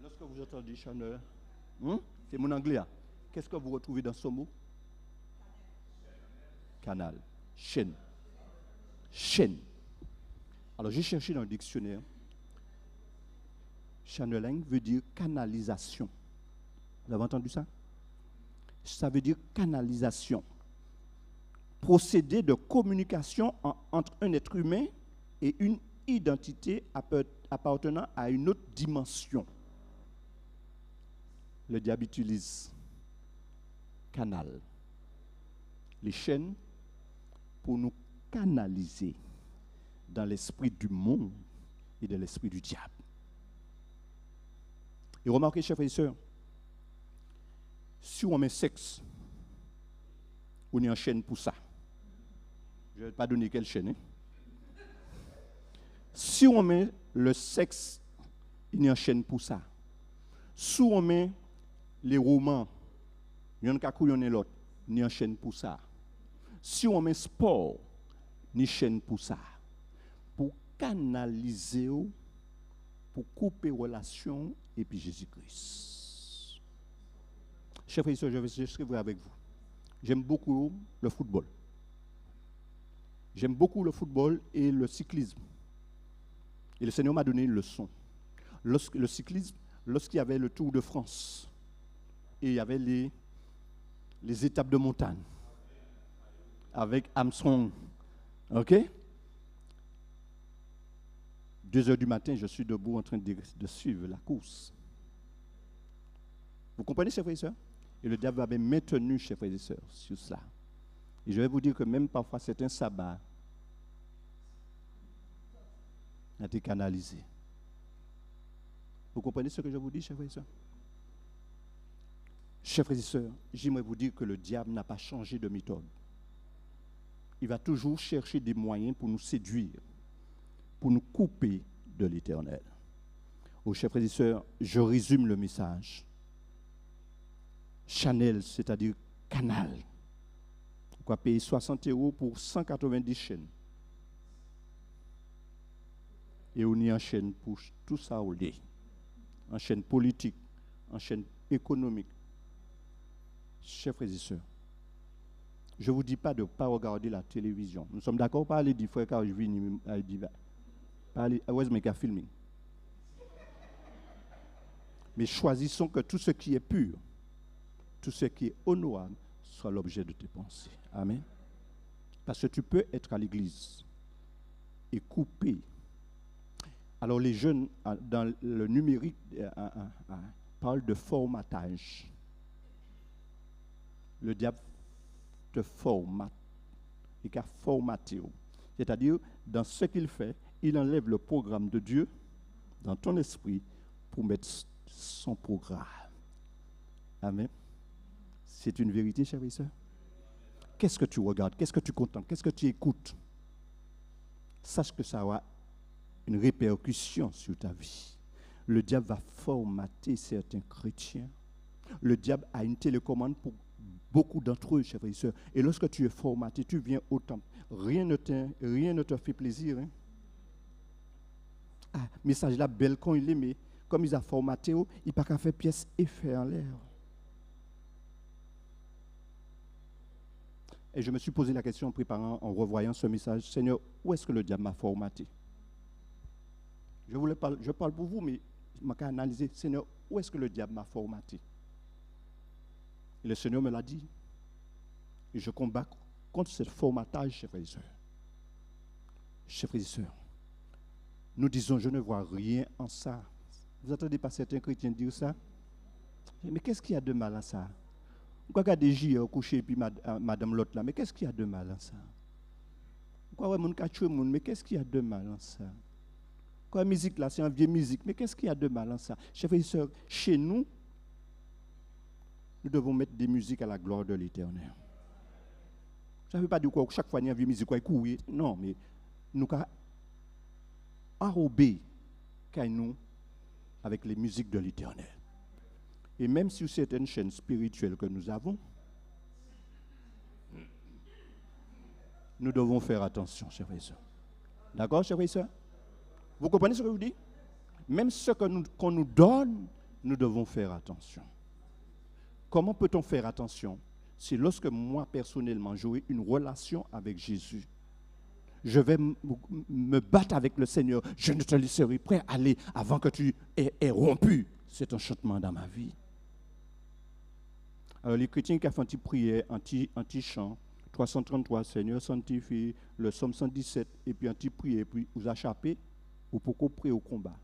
Lorsque vous entendez channel, c'est mon anglais. Qu'est-ce que vous retrouvez dans ce mot? Canal. Chaîne. Chaîne. Alors j'ai cherché dans le dictionnaire. Channeling veut dire canalisation. Vous avez entendu ça? Ça veut dire canalisation. Procédé de communication entre un être humain et une identité appartenant à une autre dimension. Le diable utilise canal, les chaînes, pour nous canaliser dans l'esprit du monde et dans l'esprit du diable. Et remarquez, chers frères et sœurs, si on met sexe, on est en chaîne pour ça. Je ne vais pas donner quelle chaîne. Hein? Si on met le sexe, il est en chaîne pour ça. Si on met les romans, il y en a qui ont l'autre, il est en chaîne pour ça. Si on met sport, il est en chaîne pour ça. Pour canaliser, pour couper relation et puis Jésus-Christ. Chers frères et sœurs, je vais suivre avec vous. J'aime beaucoup le football. J'aime beaucoup le football et le cyclisme. Et le Seigneur m'a donné une leçon. Le cyclisme, lorsqu'il y avait le Tour de France, et il y avait les étapes de montagne, avec Armstrong, ok? 2h du matin, je suis debout en train de suivre la course. Vous comprenez, chers frères et sœurs? Et le diable avait maintenu, chers frères et sœurs, sur cela. Et je vais vous dire que même parfois, c'est un sabbat a été canalisé. Vous comprenez ce que je vous dis, chers frères et sœurs? Chers frères et sœurs, j'aimerais vous dire que le diable n'a pas changé de méthode. Il va toujours chercher des moyens pour nous séduire, pour nous couper de l'Éternel. Oh, chers frères et sœurs, je résume le message. Channel, c'est-à-dire canal. On va payer 60 € pour 190 chaînes. Et on y enchaîne pour tout ça au lit. En chaîne politique, en chaîne économique. Chers frères et sœurs, je ne vous dis pas de ne pas regarder la télévision. Nous sommes d'accord par les frères car je viens à dire. Où est-ce que filming? Mais choisissons que tout ce qui est pur, tout ce qui est honorable, soit l'objet de tes pensées. Amen. Parce que tu peux être à l'église et couper. Alors les jeunes, dans le numérique, parlent de formatage. Le diable te formate. Il a formaté. C'est-à-dire, dans ce qu'il fait, il enlève le programme de Dieu dans ton esprit pour mettre son programme. Amen. C'est une vérité, chers et sœurs. Qu'est-ce que tu regardes? Qu'est-ce que tu contemples? Qu'est-ce que tu écoutes? Sache que ça aura une répercussion sur ta vie. Le diable va formater certains chrétiens. Le diable a une télécommande pour beaucoup d'entre eux, chers frères et sœurs. Et lorsque tu es formaté, tu viens au temple. Rien ne te fait plaisir. Hein? Ah, message là, bel quand il est, mais comme ils ont formaté, il n'a pas qu'à faire pièce et faire en l'air. Et je me suis posé la question en préparant, en revoyant ce message. Seigneur, où est-ce que le diable m'a formaté? Je parle pour vous, mais je m'ai analysé. Seigneur, où est-ce que le diable m'a formaté? Et le Seigneur me l'a dit. Et je combats contre ce formatage, chers frères et sœurs. Chers frères et sœurs, nous disons, je ne vois rien en ça. Vous n'entendez pas certains chrétiens dire ça? Mais qu'est-ce qu'il y a de mal à ça? Pourquoi regarder J couché et puis madame l'autre là? Mais qu'est-ce qu'il y a de mal en ça? Pourquoi mon tuer moun? Mais qu'est-ce qu'il y a de mal en ça? Pourquoi la musique là, c'est une vieille musique? Mais qu'est-ce qu'il y a de mal en ça? Chers frères et sœurs, chez nous, nous devons mettre des musiques à la gloire de l'Éternel. Ça ne veut pas dire quoi, chaque fois il y a une vieille musique, quoi, courir. Non, mais nous avons enrobé nous avec les musiques de l'Éternel. Et même sur certaines chaînes spirituelles que nous avons, nous devons faire attention, chers frères et sœurs. D'accord, chers frères et sœurs? Vous comprenez ce que je vous dis? Même ce qu'on nous donne, nous devons faire attention. Comment peut-on faire attention? C'est lorsque moi, personnellement, j'aurai une relation avec Jésus. Je vais me battre avec le Seigneur. Je ne te laisserai pas aller avant que tu aies rompu cet enchantement dans ma vie. Alors, les chrétiens qui ont fait une petite prière, un petit chant, 333, Seigneur sanctifie, le psaume 117, et puis un petit prière, et puis vous échappez, ou pourquoi prêt au combat,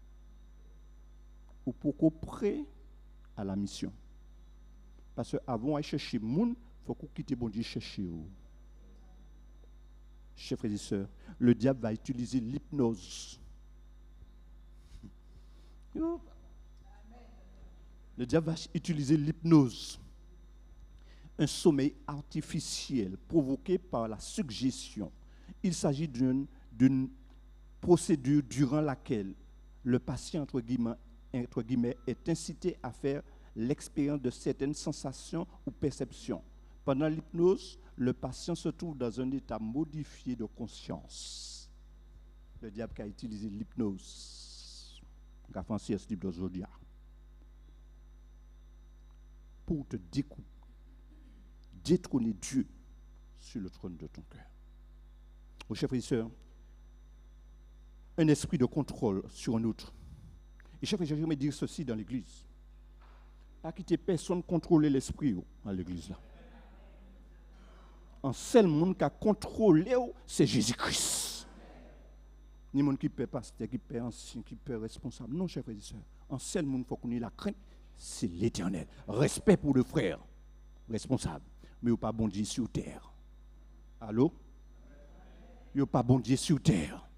ou pourquoi prêt à la mission. Parce qu'avant d'aller chercher le monde, il faut qu'on quitte bon Dieu chercher. chers frères et sœurs, le diable va utiliser l'hypnose. Le diable va utiliser l'hypnose. Un sommeil artificiel provoqué par la suggestion. Il s'agit d'une procédure durant laquelle le patient, entre guillemets, est incité à faire l'expérience de certaines sensations ou perceptions. Pendant l'hypnose, le patient se trouve dans un état modifié de conscience. Le diable qui a utilisé l'hypnose, aujourd'hui, pour te détrôner Dieu sur le trône de ton cœur. Mes chers frères et sœurs, un esprit de contrôle sur un autre. Et chers frères et sœurs, j'aimerais dire ceci dans l'église. Pas quitter personne contrôler l'esprit dans l'église là. Un seul monde qui a contrôlé, c'est Jésus-Christ. Ni monde qui paie pasteur, qui paie ancien, qui paie responsable. Non, chers frères et sœurs. Un seul monde, il faut qu'on ait la crainte, c'est l'Éternel. Respect pour le frère, responsable. Mais il n'y a pas bon Dieu sur terre. Allô? Il n'y a pas bon Dieu sur terre.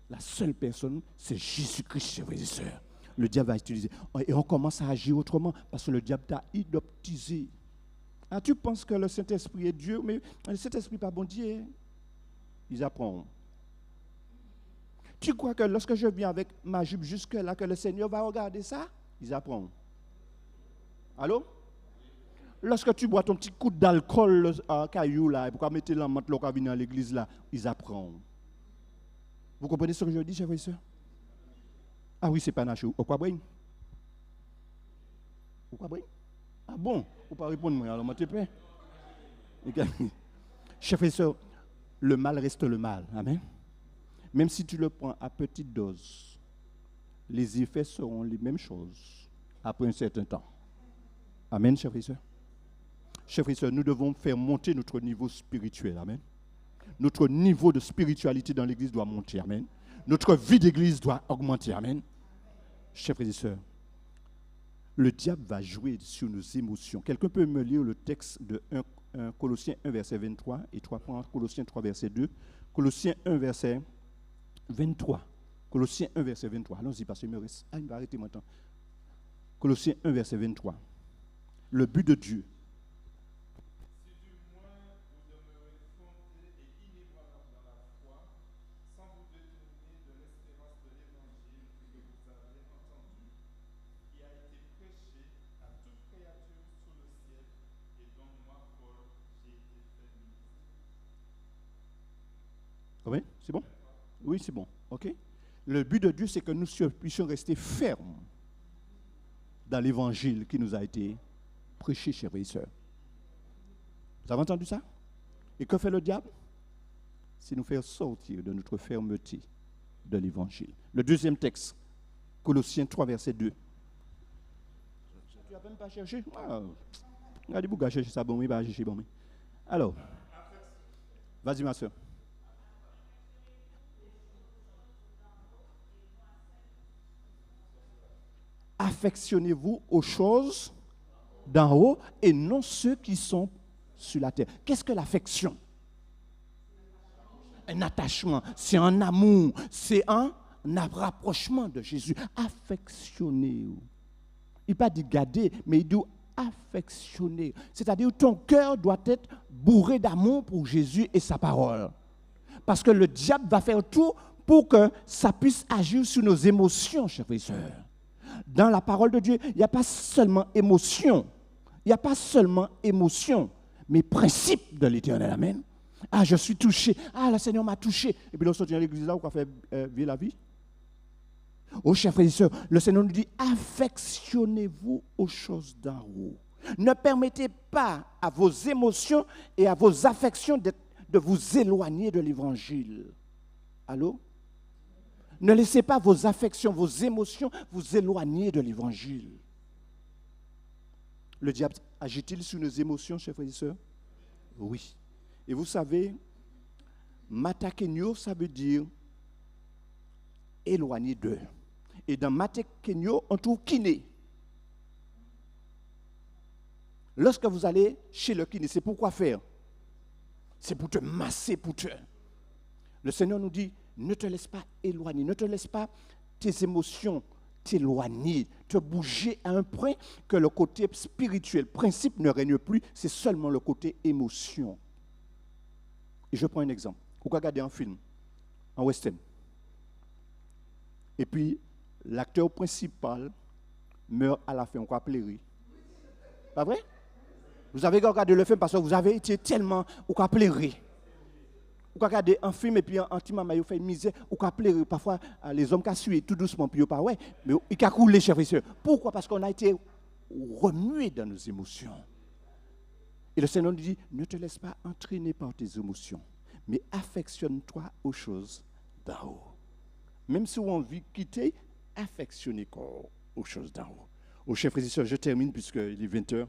La seule personne, c'est Jésus-Christ, chers frères et sœurs. Le diable va utiliser. Et on commence à agir autrement parce que le diable t'a hypnotisé. Ah, tu penses que le Saint-Esprit est Dieu, mais le Saint-Esprit n'est pas bon Dieu. Ils apprennent. Tu crois que lorsque je viens avec ma jupe jusque-là, que le Seigneur va regarder ça? Ils apprennent. Allô? Lorsque tu bois ton petit coup d'alcool à caillou là, et pourquoi mettre la menthe là, venir à l'église là, ils apprennent. Vous comprenez ce que je dis, chers frères et sœurs? Ah oui, c'est pas naché. Pourquoi brûler? Pourquoi brûler? Ah bon? Vous ne pas répondre, moi, alors moi, tu peux. Chers frères et sœurs, le mal reste le mal. Amen. Même si tu le prends à petite dose, les effets seront les mêmes choses après un certain temps. Amen, chers frères et sœurs. Chers frères et sœurs, nous devons faire monter notre niveau spirituel. Amen. Notre niveau de spiritualité dans l'église doit monter. Amen. Notre vie d'église doit augmenter. Amen. Chers frères et sœurs, le diable va jouer sur nos émotions. Quelqu'un peut me lire le texte de Colossiens 1, verset 23 et 3 points, Colossiens 3, verset 2. Colossiens 1, verset 23. Colossiens 1, verset 23. Allons-y, parce qu'il me reste. Ah, il va arrêter maintenant. Colossiens 1, verset 23. Le but de Dieu. Oui, c'est bon? Oui, c'est bon. OK? Le but de Dieu, c'est que nous puissions rester fermes dans l'évangile qui nous a été prêché, chers frères et sœurs. Vous avez entendu ça? Et que fait le diable? C'est nous faire sortir de notre fermeté de l'évangile. Le deuxième texte, Colossiens 3, verset 2. Tu n'as même pas cherché? Regardez, vous allez chercher ça, bon, il va chercher bon. Alors, vas-y, ma soeur. Affectionnez-vous aux choses d'en haut et non ceux qui sont sur la terre. Qu'est-ce que l'affection? Un attachement, c'est un amour, c'est un rapprochement de Jésus. Affectionnez-vous. Il ne pas dit garder, mais il dit affectionner. C'est-à-dire que ton cœur doit être bourré d'amour pour Jésus et sa parole. Parce que le diable va faire tout pour que ça puisse agir sur nos émotions, chers frères et sœurs. Dans la parole de Dieu, il n'y a pas seulement émotion. Il n'y a pas seulement émotion, mais principe de l'Éternel. Amen. Ah, je suis touché. Ah, le Seigneur m'a touché. Et puis, lorsqu'on vient à l'église là, on va faire vivre la vie. Oh, chers frères et sœurs, le Seigneur nous dit, affectionnez-vous aux choses d'en haut. Ne permettez pas à vos émotions et à vos affections de vous éloigner de l'Évangile. Allô? Ne laissez pas vos affections, vos émotions vous éloigner de l'Évangile. Le diable agit-il sur nos émotions, chers frères et sœurs? Oui. Et vous savez, matakenyo, ça veut dire éloigner d'eux. Et dans matakenyo, on trouve kiné. Lorsque vous allez chez le kiné, c'est pour quoi faire? C'est pour te masser, pour te Le Seigneur nous dit, ne te laisse pas éloigner, ne te laisse pas tes émotions t'éloigner, te bouger à un point que le côté spirituel, principe ne règne plus, c'est seulement le côté émotion. Et je prends un exemple. Vous regardez un film, en western, et puis l'acteur principal meurt à la fin, on croit pleurer. Pas vrai? Vous avez regardé le film parce que vous avez été tellement, vous croit pleurer. Vous regardez un film et puis un petit maman il fait une misère, ou qu'à pleurer parfois les hommes qui suivent tout doucement puis pas ouais, mais il a coulé chers et sœurs. Pourquoi? Parce qu'on a été remué dans nos émotions. Et le Seigneur nous dit ne te laisse pas entraîner par tes émotions, mais affectionne-toi aux choses d'en haut. Même si on a envie de quitter, affectionnez-vous aux choses d'en haut. Aux chers frères et sœurs, je termine puisqu'il est 20h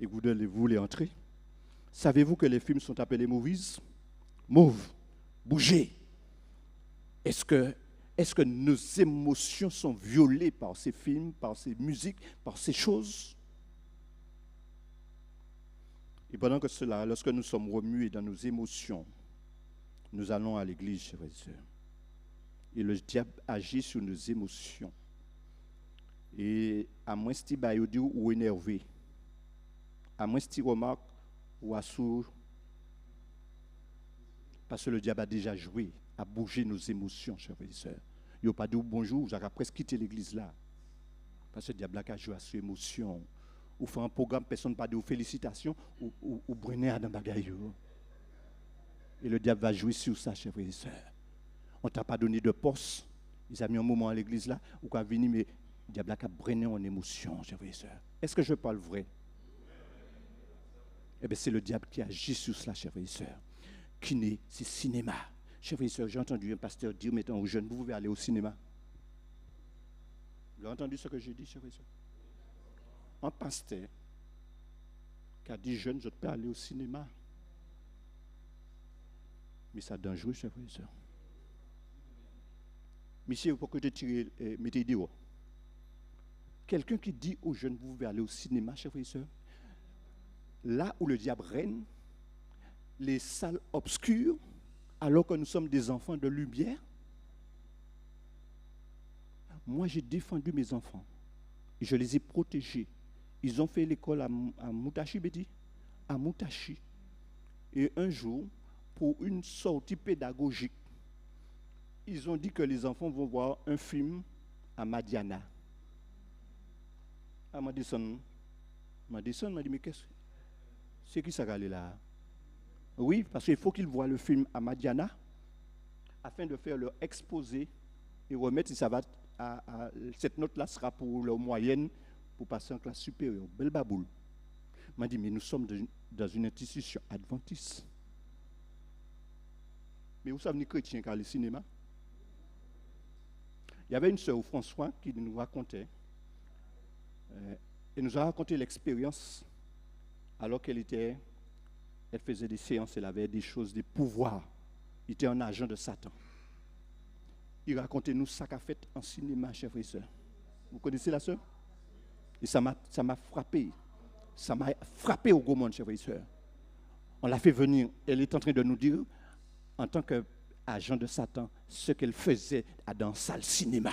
et vous voulez entrer. Savez-vous que les films sont appelés movies? Move, bougez. Est-ce que nos émotions sont violées par ces films, par ces musiques, par ces choses? Et pendant que cela, lorsque nous sommes remués dans nos émotions, nous allons à l'église, chers et sœurs. Et le diable agit sur nos émotions. Et à moins que tu dis ou énervé, à moins que tu remarques ou assourd, parce que le diable a déjà joué à bouger nos émotions, chers frères et sœurs. Il n'a pas dit bonjour, vous avez presque quitté l'église là. Parce que le diable a joué à ses émotions. Ou fait un programme, personne n'a pas dit félicitations, ou brûler dans le bagaille. Et le diable va jouer sur ça, chers frères et sœurs. On ne t'a pas donné de poste. Ils ont mis un moment à l'église là, où quand venir, mais le diable a brûlé en émotion, chers frères et sœurs. Est-ce que je parle vrai? Eh bien, c'est le diable qui agit sur cela, chers frères et sœurs. Kiné, c'est cinéma. Chers frères et sœurs, j'ai entendu un pasteur dire maintenant aux jeunes, vous pouvez aller au cinéma. Vous avez entendu ce que j'ai dit, chers frères et sœurs? Un pasteur qui a dit jeunes, je peux aller au cinéma. Mais c'est dangereux, chers frères et sœurs. Monsieur, pourquoi te tirer, mettez dehors? Quelqu'un qui dit aux jeunes, vous pouvez aller au cinéma, chers frères et sœurs, là où le diable règne, les salles obscures, alors que nous sommes des enfants de lumière. Moi, j'ai défendu mes enfants. Et je les ai protégés. Ils ont fait l'école à Moutachi, Betty, à Moutachi. Et un jour, pour une sortie pédagogique, ils ont dit que les enfants vont voir un film à Madiana. À Madison m'a dit, mais qu'est-ce que c'est qui ça va aller là? Oui, parce qu'il faut qu'ils voient le film à Madiana afin de faire leur exposé et remettre si ça va cette note-là sera pour leur moyenne pour passer en classe supérieure. Belle baboule. M'a dit, mais nous sommes dans une institution adventiste. Mais vous savez, les chrétiens qui allaient au cinéma. Il y avait une sœur au François qui nous racontait, et nous a raconté l'expérience alors qu'elle faisait des séances, elle avait des choses, des pouvoirs. Il était un agent de Satan. Il racontait nous ça qu'a fait en cinéma, chers frères et sœurs. Vous connaissez la sœur? Et ça m'a frappé. Ça m'a frappé au gros monde, chers frères et sœurs. On l'a fait venir. Elle est en train de nous dire, en tant qu'agent de Satan, ce qu'elle faisait dans la salle cinéma.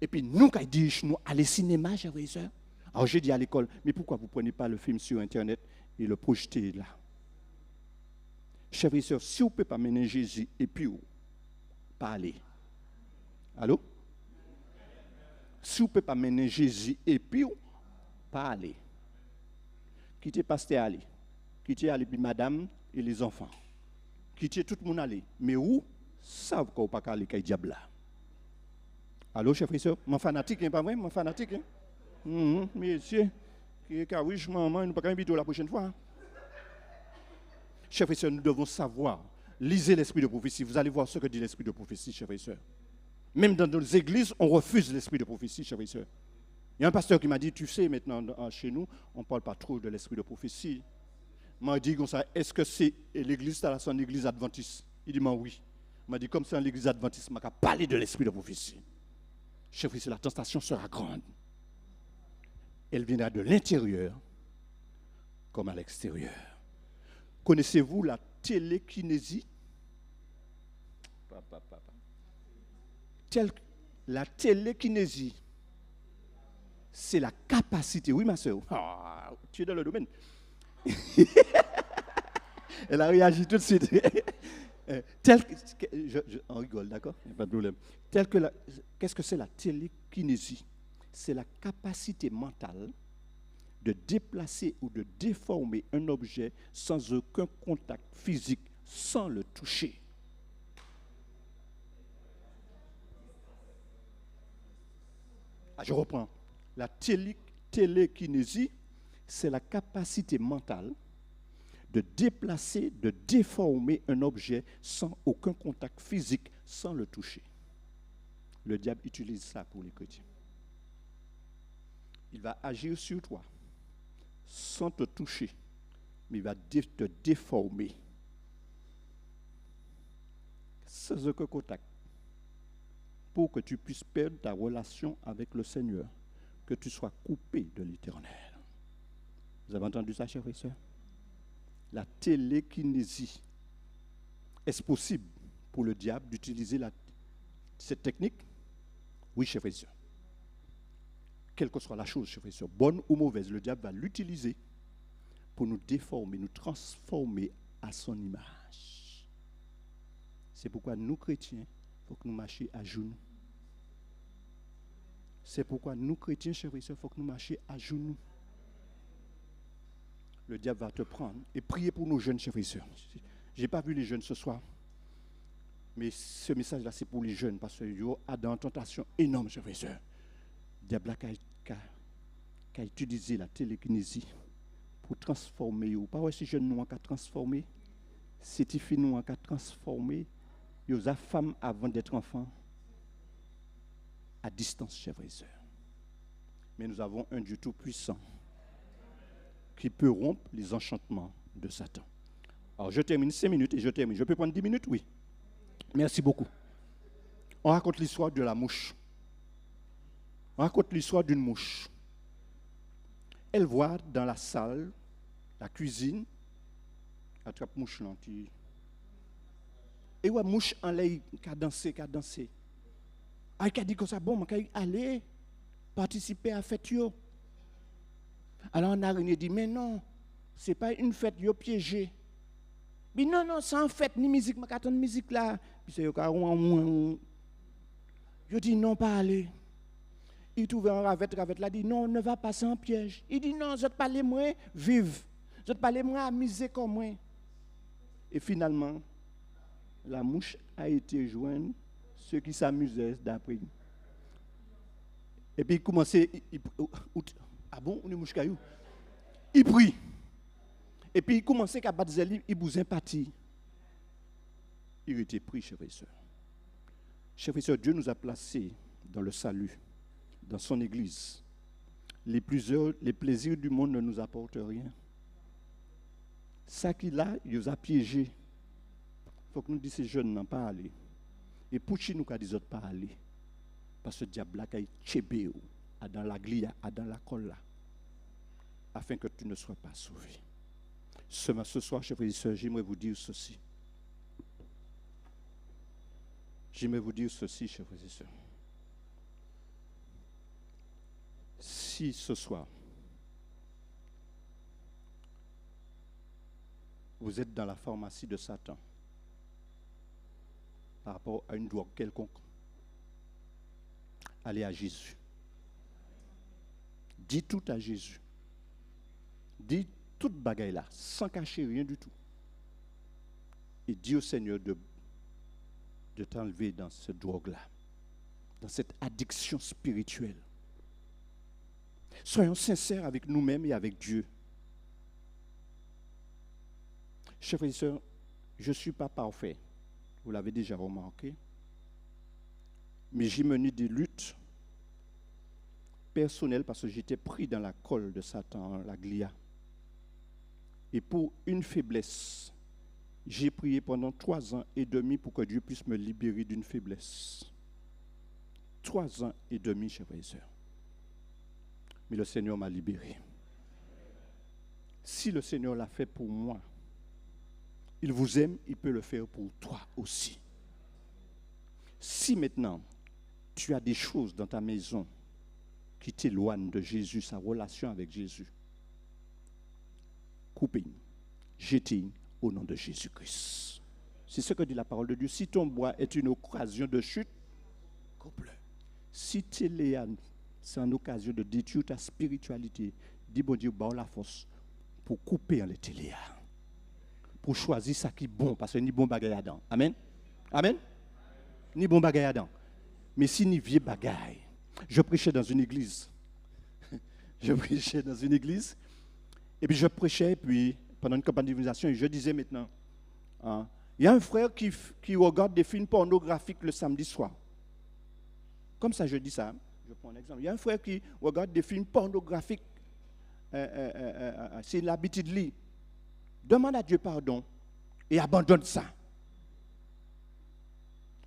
Et puis nous, quand il dit, nous allons au cinéma, chers frères et sœurs. Alors j'ai dit à l'école, mais pourquoi vous ne prenez pas le film sur Internet et le projetez là? Chers frères et sœurs, si vous ne pouvez pas mener Jésus et puis pas aller. Allô? Si vous ne pouvez pas mener Jésus et puis pas aller. Quittez pasteur aller. Quittez aller puis madame et les enfants. Quittez tout le monde aller. Mais où? Savent qu'on ne peut pas aller avec le diable là. Allô, chers frères et sœurs? Mon fanatique, pas vrai? Mon fanatique, hein? Monsieur, qui est oui, maman, nous ne pouvons pas inviter la prochaine fois. Hein? Chers frères et sœurs, nous devons savoir. Lisez l'esprit de prophétie. Vous allez voir ce que dit l'esprit de prophétie, chers frères et sœurs. Même dans nos églises, on refuse l'esprit de prophétie, chers frères et sœurs. Il y a un pasteur qui m'a dit, tu sais, maintenant, chez nous, on ne parle pas trop de l'esprit de prophétie. Il m'a dit comme ça, est-ce que c'est l'église, c'est une église adventiste? Il dit, oui. Il m'a dit, comme c'est une église adventiste, il m'a parlé de l'esprit de prophétie. Chers frères et sœurs, la tentation sera grande. Elle viendra de l'intérieur comme à l'extérieur. Connaissez-vous la télékinésie? La télékinésie, c'est la capacité. Oui, ma soeur. Ah, tu es dans le domaine. Elle a réagi tout de suite. On rigole, d'accord? Il n'y a pas de problème. Qu'est-ce que c'est la télékinésie? C'est la capacité mentale de déplacer ou de déformer un objet sans aucun contact physique, sans le toucher. Je reprends. La télékinésie, c'est la capacité mentale de déplacer, de déformer un objet sans aucun contact physique, sans le toucher. Le diable utilise ça pour les chrétiens. Il va agir sur toi sans te toucher, mais il va te déformer sans aucun contact pour que tu puisses perdre ta relation avec le Seigneur, que tu sois coupé de l'Éternel. Vous avez entendu ça, chers frères et sœurs? La télékinésie. Est-ce possible pour le diable d'utiliser cette technique? Oui, chers frères et sœurs. Quelle que soit la chose, chers frères et sœurs, bonne ou mauvaise, le diable va l'utiliser pour nous déformer, nous transformer à son image. C'est pourquoi nous, chrétiens, il faut que nous marchions à genoux. C'est pourquoi nous, chrétiens, chers frères et sœurs, il faut que nous marchions à genoux. Le diable va te prendre et prier pour nos jeunes, chers frères et sœurs. Je n'ai pas vu les jeunes ce soir, mais ce message-là, c'est pour les jeunes, parce qu'il y a dans une tentation énorme, chers frères et sœurs. Le diable a utilisé la télékinésie pour transformer. Pas ouais, ces jeunes nous ont transformé, ces petites filles nous ont transformé. Ils ont femmes avant d'être enfants, à distance, chers frères et sœurs. Mais nous avons un Dieu tout-puissant qui peut rompre les enchantements de Satan. Alors, je termine 5 minutes et je termine. Je peux prendre 10 minutes? Oui. Merci beaucoup. On raconte l'histoire de la mouche. On raconte l'histoire d'une mouche. Elle voit dans la salle, la cuisine, attrape mouche là. Et ouais, mouche en l'air, qui a dansé. Elle a dit comme ça, bon, on va aller participer à la fête. Alors on a dit, mais non, ce n'est pas une fête, yo piégé. Mais non, c'est en fête, ni musique, je attends musique là. Puis c'est yo dit non, pas aller. Il trouve un ravette là, dit non, ne va pas, c'est un piège. Il dit non, je te parle moi, vive. Je te parle moi, amuser comme moi. Et finalement, la mouche a été joindre ceux qui s'amusaient d'après. Et puis il commençait, ah bon, on est mouche caillou. Il prie. Et puis il commençait à battre zèle, il bousait parti. Il était pris, chers frères et sœurs. Chers frères et sœurs, Dieu nous a placés dans le salut, dans son église. Les plaisirs du monde ne nous apportent rien. Ça qu'il a, il nous a piégés. Il faut que nous disions ces jeunes n'ont pas aller. Et pour qui nous dit autres pas aller. Parce que le diable a tchébé dans la glia, dans la colle là, afin que tu ne sois pas sauvé. Ce soir, chers frères et sœurs, j'aimerais vous dire ceci. J'aimerais vous dire ceci, chers frères et sœurs. Si ce soir, vous êtes dans la pharmacie de Satan par rapport à une drogue quelconque, allez à Jésus. Dis tout à Jésus. Dis toute bagaille là, sans cacher rien du tout. Et dis au Seigneur de t'enlever dans cette drogue-là, dans cette addiction spirituelle. Soyons sincères avec nous-mêmes et avec Dieu. Chers frères et sœurs, je ne suis pas parfait. Vous l'avez déjà remarqué. Mais j'ai mené des luttes personnelles parce que j'étais pris dans la colle de Satan, la glia. Et pour une faiblesse, j'ai prié pendant 3 ans et demi pour que Dieu puisse me libérer d'une faiblesse. 3 ans et demi, chers frères et sœurs. Mais le Seigneur m'a libéré. Si le Seigneur l'a fait pour moi, il vous aime, il peut le faire pour toi aussi. Si maintenant, tu as des choses dans ta maison qui t'éloignent de Jésus, sa relation avec Jésus. Coupez, jetez au nom de Jésus-Christ. C'est ce que dit la parole de Dieu. Si ton bois est une occasion de chute, coupe-le. Si tu es c'est une occasion de détruire ta spiritualité, dis bon Dieu, bah la force pour couper en les téléa. Pour choisir ça qui est bon, parce que ni bon bagaille dedans. Amen. Amen. Ni bon bagaille dedans. Mais si ni vieux bagaille. Je prêchais dans une église. Et puis je prêchais, puis pendant une campagne d'évangélisation, et je disais maintenant, hein, il y a un frère qui regarde des films pornographiques le samedi soir. Comme ça, je dis ça. Je prends un exemple. Il y a un frère qui regarde des films pornographiques. C'est l'habitude de lire. Demande à Dieu pardon et abandonne ça.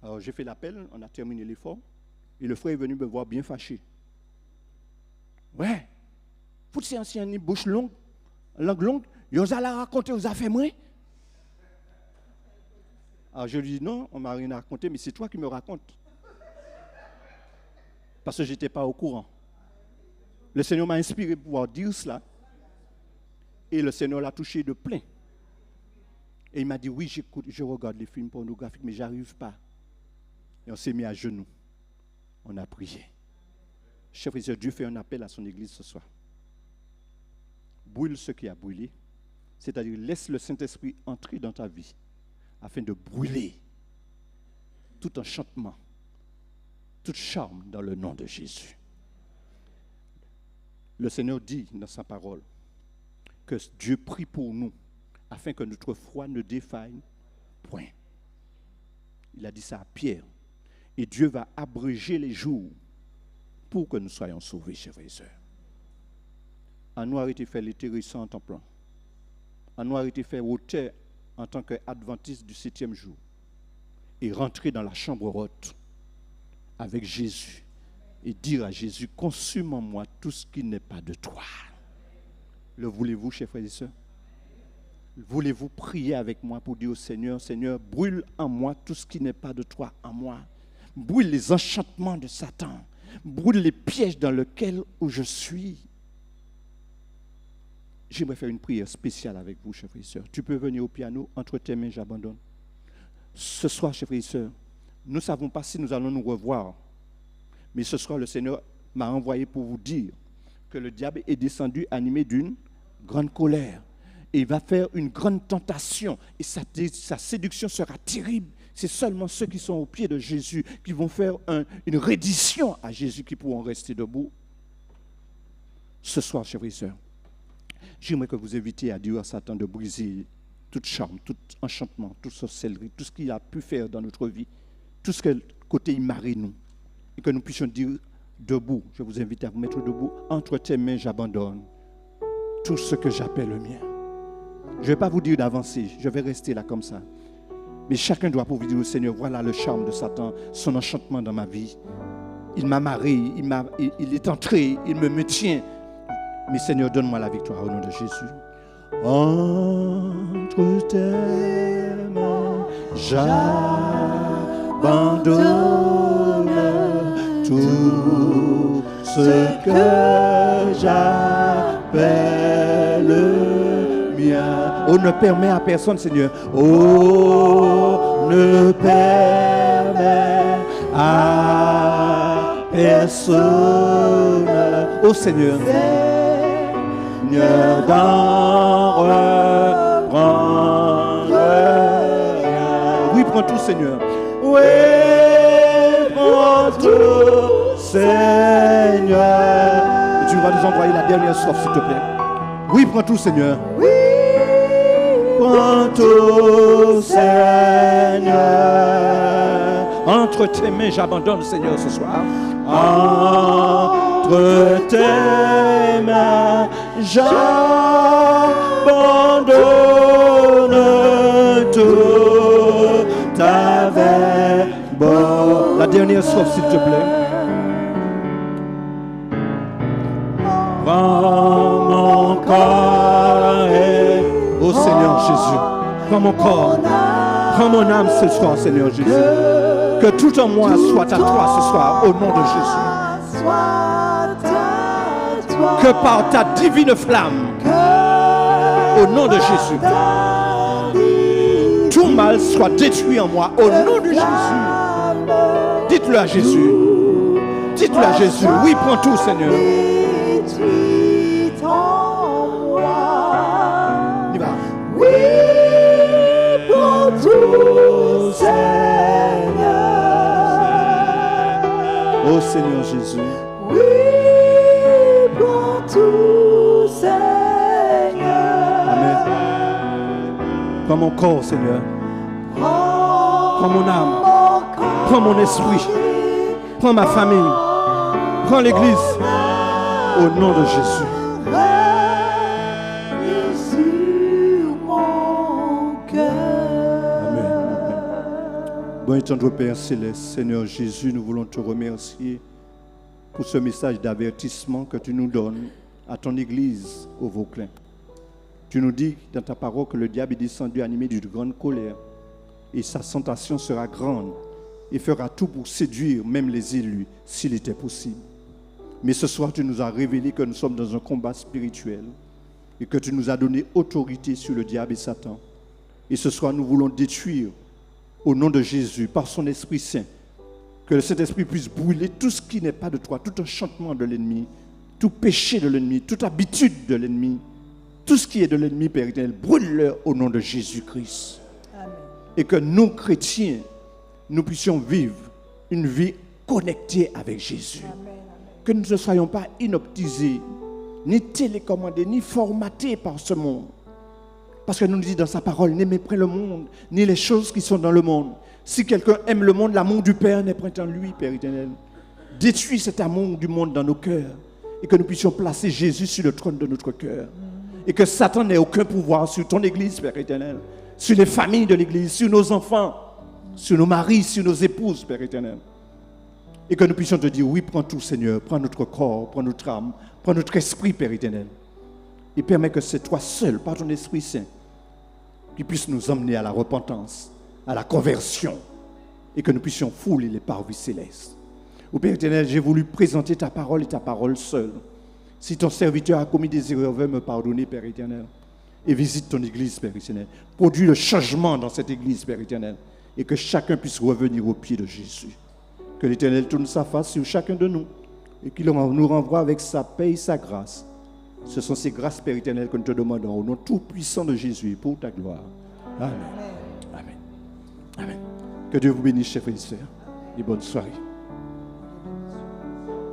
Alors j'ai fait l'appel, on a terminé l'effort. Et le frère est venu me voir bien fâché. Ouais. Faut que c'est ancien, une bouche longue, langue longue. Vous allez raconter aux affaires, moi. Alors je lui dis non, on ne m'a rien à raconter, mais c'est toi qui me racontes. Parce que je n'étais pas au courant. Le Seigneur m'a inspiré pour pouvoir dire cela. Et le Seigneur l'a touché de plein. Et il m'a dit, oui, je regarde les films pornographiques, mais je n'arrive pas. Et on s'est mis à genoux. On a prié. Chers frères et sœurs, Dieu fait un appel à son église ce soir. Brûle ce qui a brûlé. C'est-à-dire, laisse le Saint-Esprit entrer dans ta vie afin de brûler tout enchantement, tout charme dans le nom de Jésus. Le Seigneur dit dans sa parole que Dieu prie pour nous afin que notre foi ne défaille point. Il a dit ça à Pierre. Et Dieu va abréger les jours pour que nous soyons sauvés, chers frères et sœurs. En nous arrêter faire l'intéressant en temps plein. En nous arrêter faire auteur en tant qu'adventiste du 7e jour. Et rentrer dans la chambre haute avec Jésus. Et dire à Jésus, consume en moi tout ce qui n'est pas de toi. Le voulez-vous, chers frères et sœurs? Voulez-vous prier avec moi pour dire au Seigneur, Seigneur, brûle en moi tout ce qui n'est pas de toi en moi. Brûle les enchantements de Satan. Brûle les pièges dans lesquels où je suis. J'aimerais faire une prière spéciale avec vous, chers frères et sœurs. Tu peux venir au piano, entre tes mains, j'abandonne. Ce soir, chers frères et sœurs, nous ne savons pas si nous allons nous revoir. Mais ce soir, le Seigneur m'a envoyé pour vous dire que le diable est descendu animé d'une grande colère. Et il va faire une grande tentation. Et sa séduction sera terrible. C'est seulement ceux qui sont au pied de Jésus qui vont faire une reddition à Jésus qui pourront rester debout. Ce soir, chers frères et sœurs, j'aimerais que vous évitiez à dire à Satan de briser toute charme, tout enchantement, toute sorcellerie, tout ce qu'il a pu faire dans notre vie, tout ce que côté il marie nous. Et que nous puissions dire debout, je vous invite à vous mettre debout, entre tes mains j'abandonne tout ce que j'appelle le mien. Je ne vais pas vous dire d'avancer, je vais rester là comme ça. Mais chacun doit pouvoir dire au Seigneur, voilà le charme de Satan, son enchantement dans ma vie. Il m'a marié, il est entré, il me maintient. Mais Seigneur, donne-moi la victoire au nom de Jésus. Entre tes mains, j'abandonne tout ce que j'appelle le mien. Oh, ne permets à personne, Seigneur. Oh, ne permets à personne. Oh, Seigneur. Seigneur, d'en reprendre rien. Oui, prends tout, Seigneur. Oui, prends tout, Seigneur. Et tu vas nous envoyer la dernière strophe, s'il te plaît. Oui, prends tout, Seigneur. Oui, prends tout, Seigneur. Entre tes mains, j'abandonne, Seigneur, ce soir. Entre tes mains, j'abandonne tout avec bon. La dernière strophe, s'il te plaît. Prends mon corps et... Oh Seigneur Jésus, prends mon corps, Prends mon âme ce soir, Seigneur Jésus. Que tout en moi soit à toi ce soir, au nom de Jésus. Que par ta divine flamme, au nom de Jésus, tout mal soit détruit en moi, au nom de Jésus. Dites-le à Jésus. Dites-le à Jésus. Oui, prends tout, Seigneur. Il va. Oui, prends tout, Seigneur. Oh Seigneur Jésus. Oui, prends tout, Seigneur. Amen. Prends mon corps, Seigneur. Prends mon âme. Prends mon esprit. Prends ma famille. Prends l'église. Au nom de Jésus. Amen. Bon et tendre Père Céleste, Seigneur Jésus, nous voulons te remercier pour ce message d'avertissement que tu nous donnes à ton église au Vauclin. Tu nous dis dans ta parole que le diable est descendu animé d'une grande colère et sa tentation sera grande et fera tout pour séduire même les élus s'il était possible. Mais ce soir, tu nous as révélé que nous sommes dans un combat spirituel et que tu nous as donné autorité sur le diable et Satan. Et ce soir, nous voulons détruire au nom de Jésus, par son Esprit Saint, que cet Esprit puisse brûler tout ce qui n'est pas de toi, tout enchantement de l'ennemi, tout péché de l'ennemi, toute habitude de l'ennemi, tout ce qui est de l'ennemi, Père éternel, brûle-le au nom de Jésus-Christ. Amen. Et que nous, chrétiens, nous puissions vivre une vie connectée avec Jésus. Amen. Que nous ne soyons pas inoptisés, ni télécommandés, ni formatés par ce monde. Parce que nous dit dans sa parole, n'aimez point le monde, ni les choses qui sont dans le monde. Si quelqu'un aime le monde, l'amour du Père n'est point en lui, Père éternel. Détruis cet amour du monde dans nos cœurs et que nous puissions placer Jésus sur le trône de notre cœur. Et que Satan n'ait aucun pouvoir sur ton église, Père éternel, sur les familles de l'église, sur nos enfants, sur nos maris, sur nos épouses, Père éternel. Et que nous puissions te dire, oui, prends tout, Seigneur, prends notre corps, prends notre âme, prends notre esprit, Père éternel. Et permets que c'est toi seul, par ton Esprit Saint, qui puisse nous emmener à la repentance, à la conversion, et que nous puissions fouler les parvis célestes. Ô Père éternel, j'ai voulu présenter ta parole et ta parole seule. Si ton serviteur a commis des erreurs, veuille me pardonner, Père éternel. Et visite ton église, Père éternel. Produis le changement dans cette église, Père éternel. Et que chacun puisse revenir au pied de Jésus. Que l'Éternel tourne sa face sur chacun de nous. Et qu'il nous renvoie avec sa paix et sa grâce. Ce sont ces grâces, Père éternel, que nous te demandons au nom tout puissant de Jésus pour ta gloire. Amen. Amen. Amen. Que Dieu vous bénisse, chers frères et sœurs. Et bonne soirée.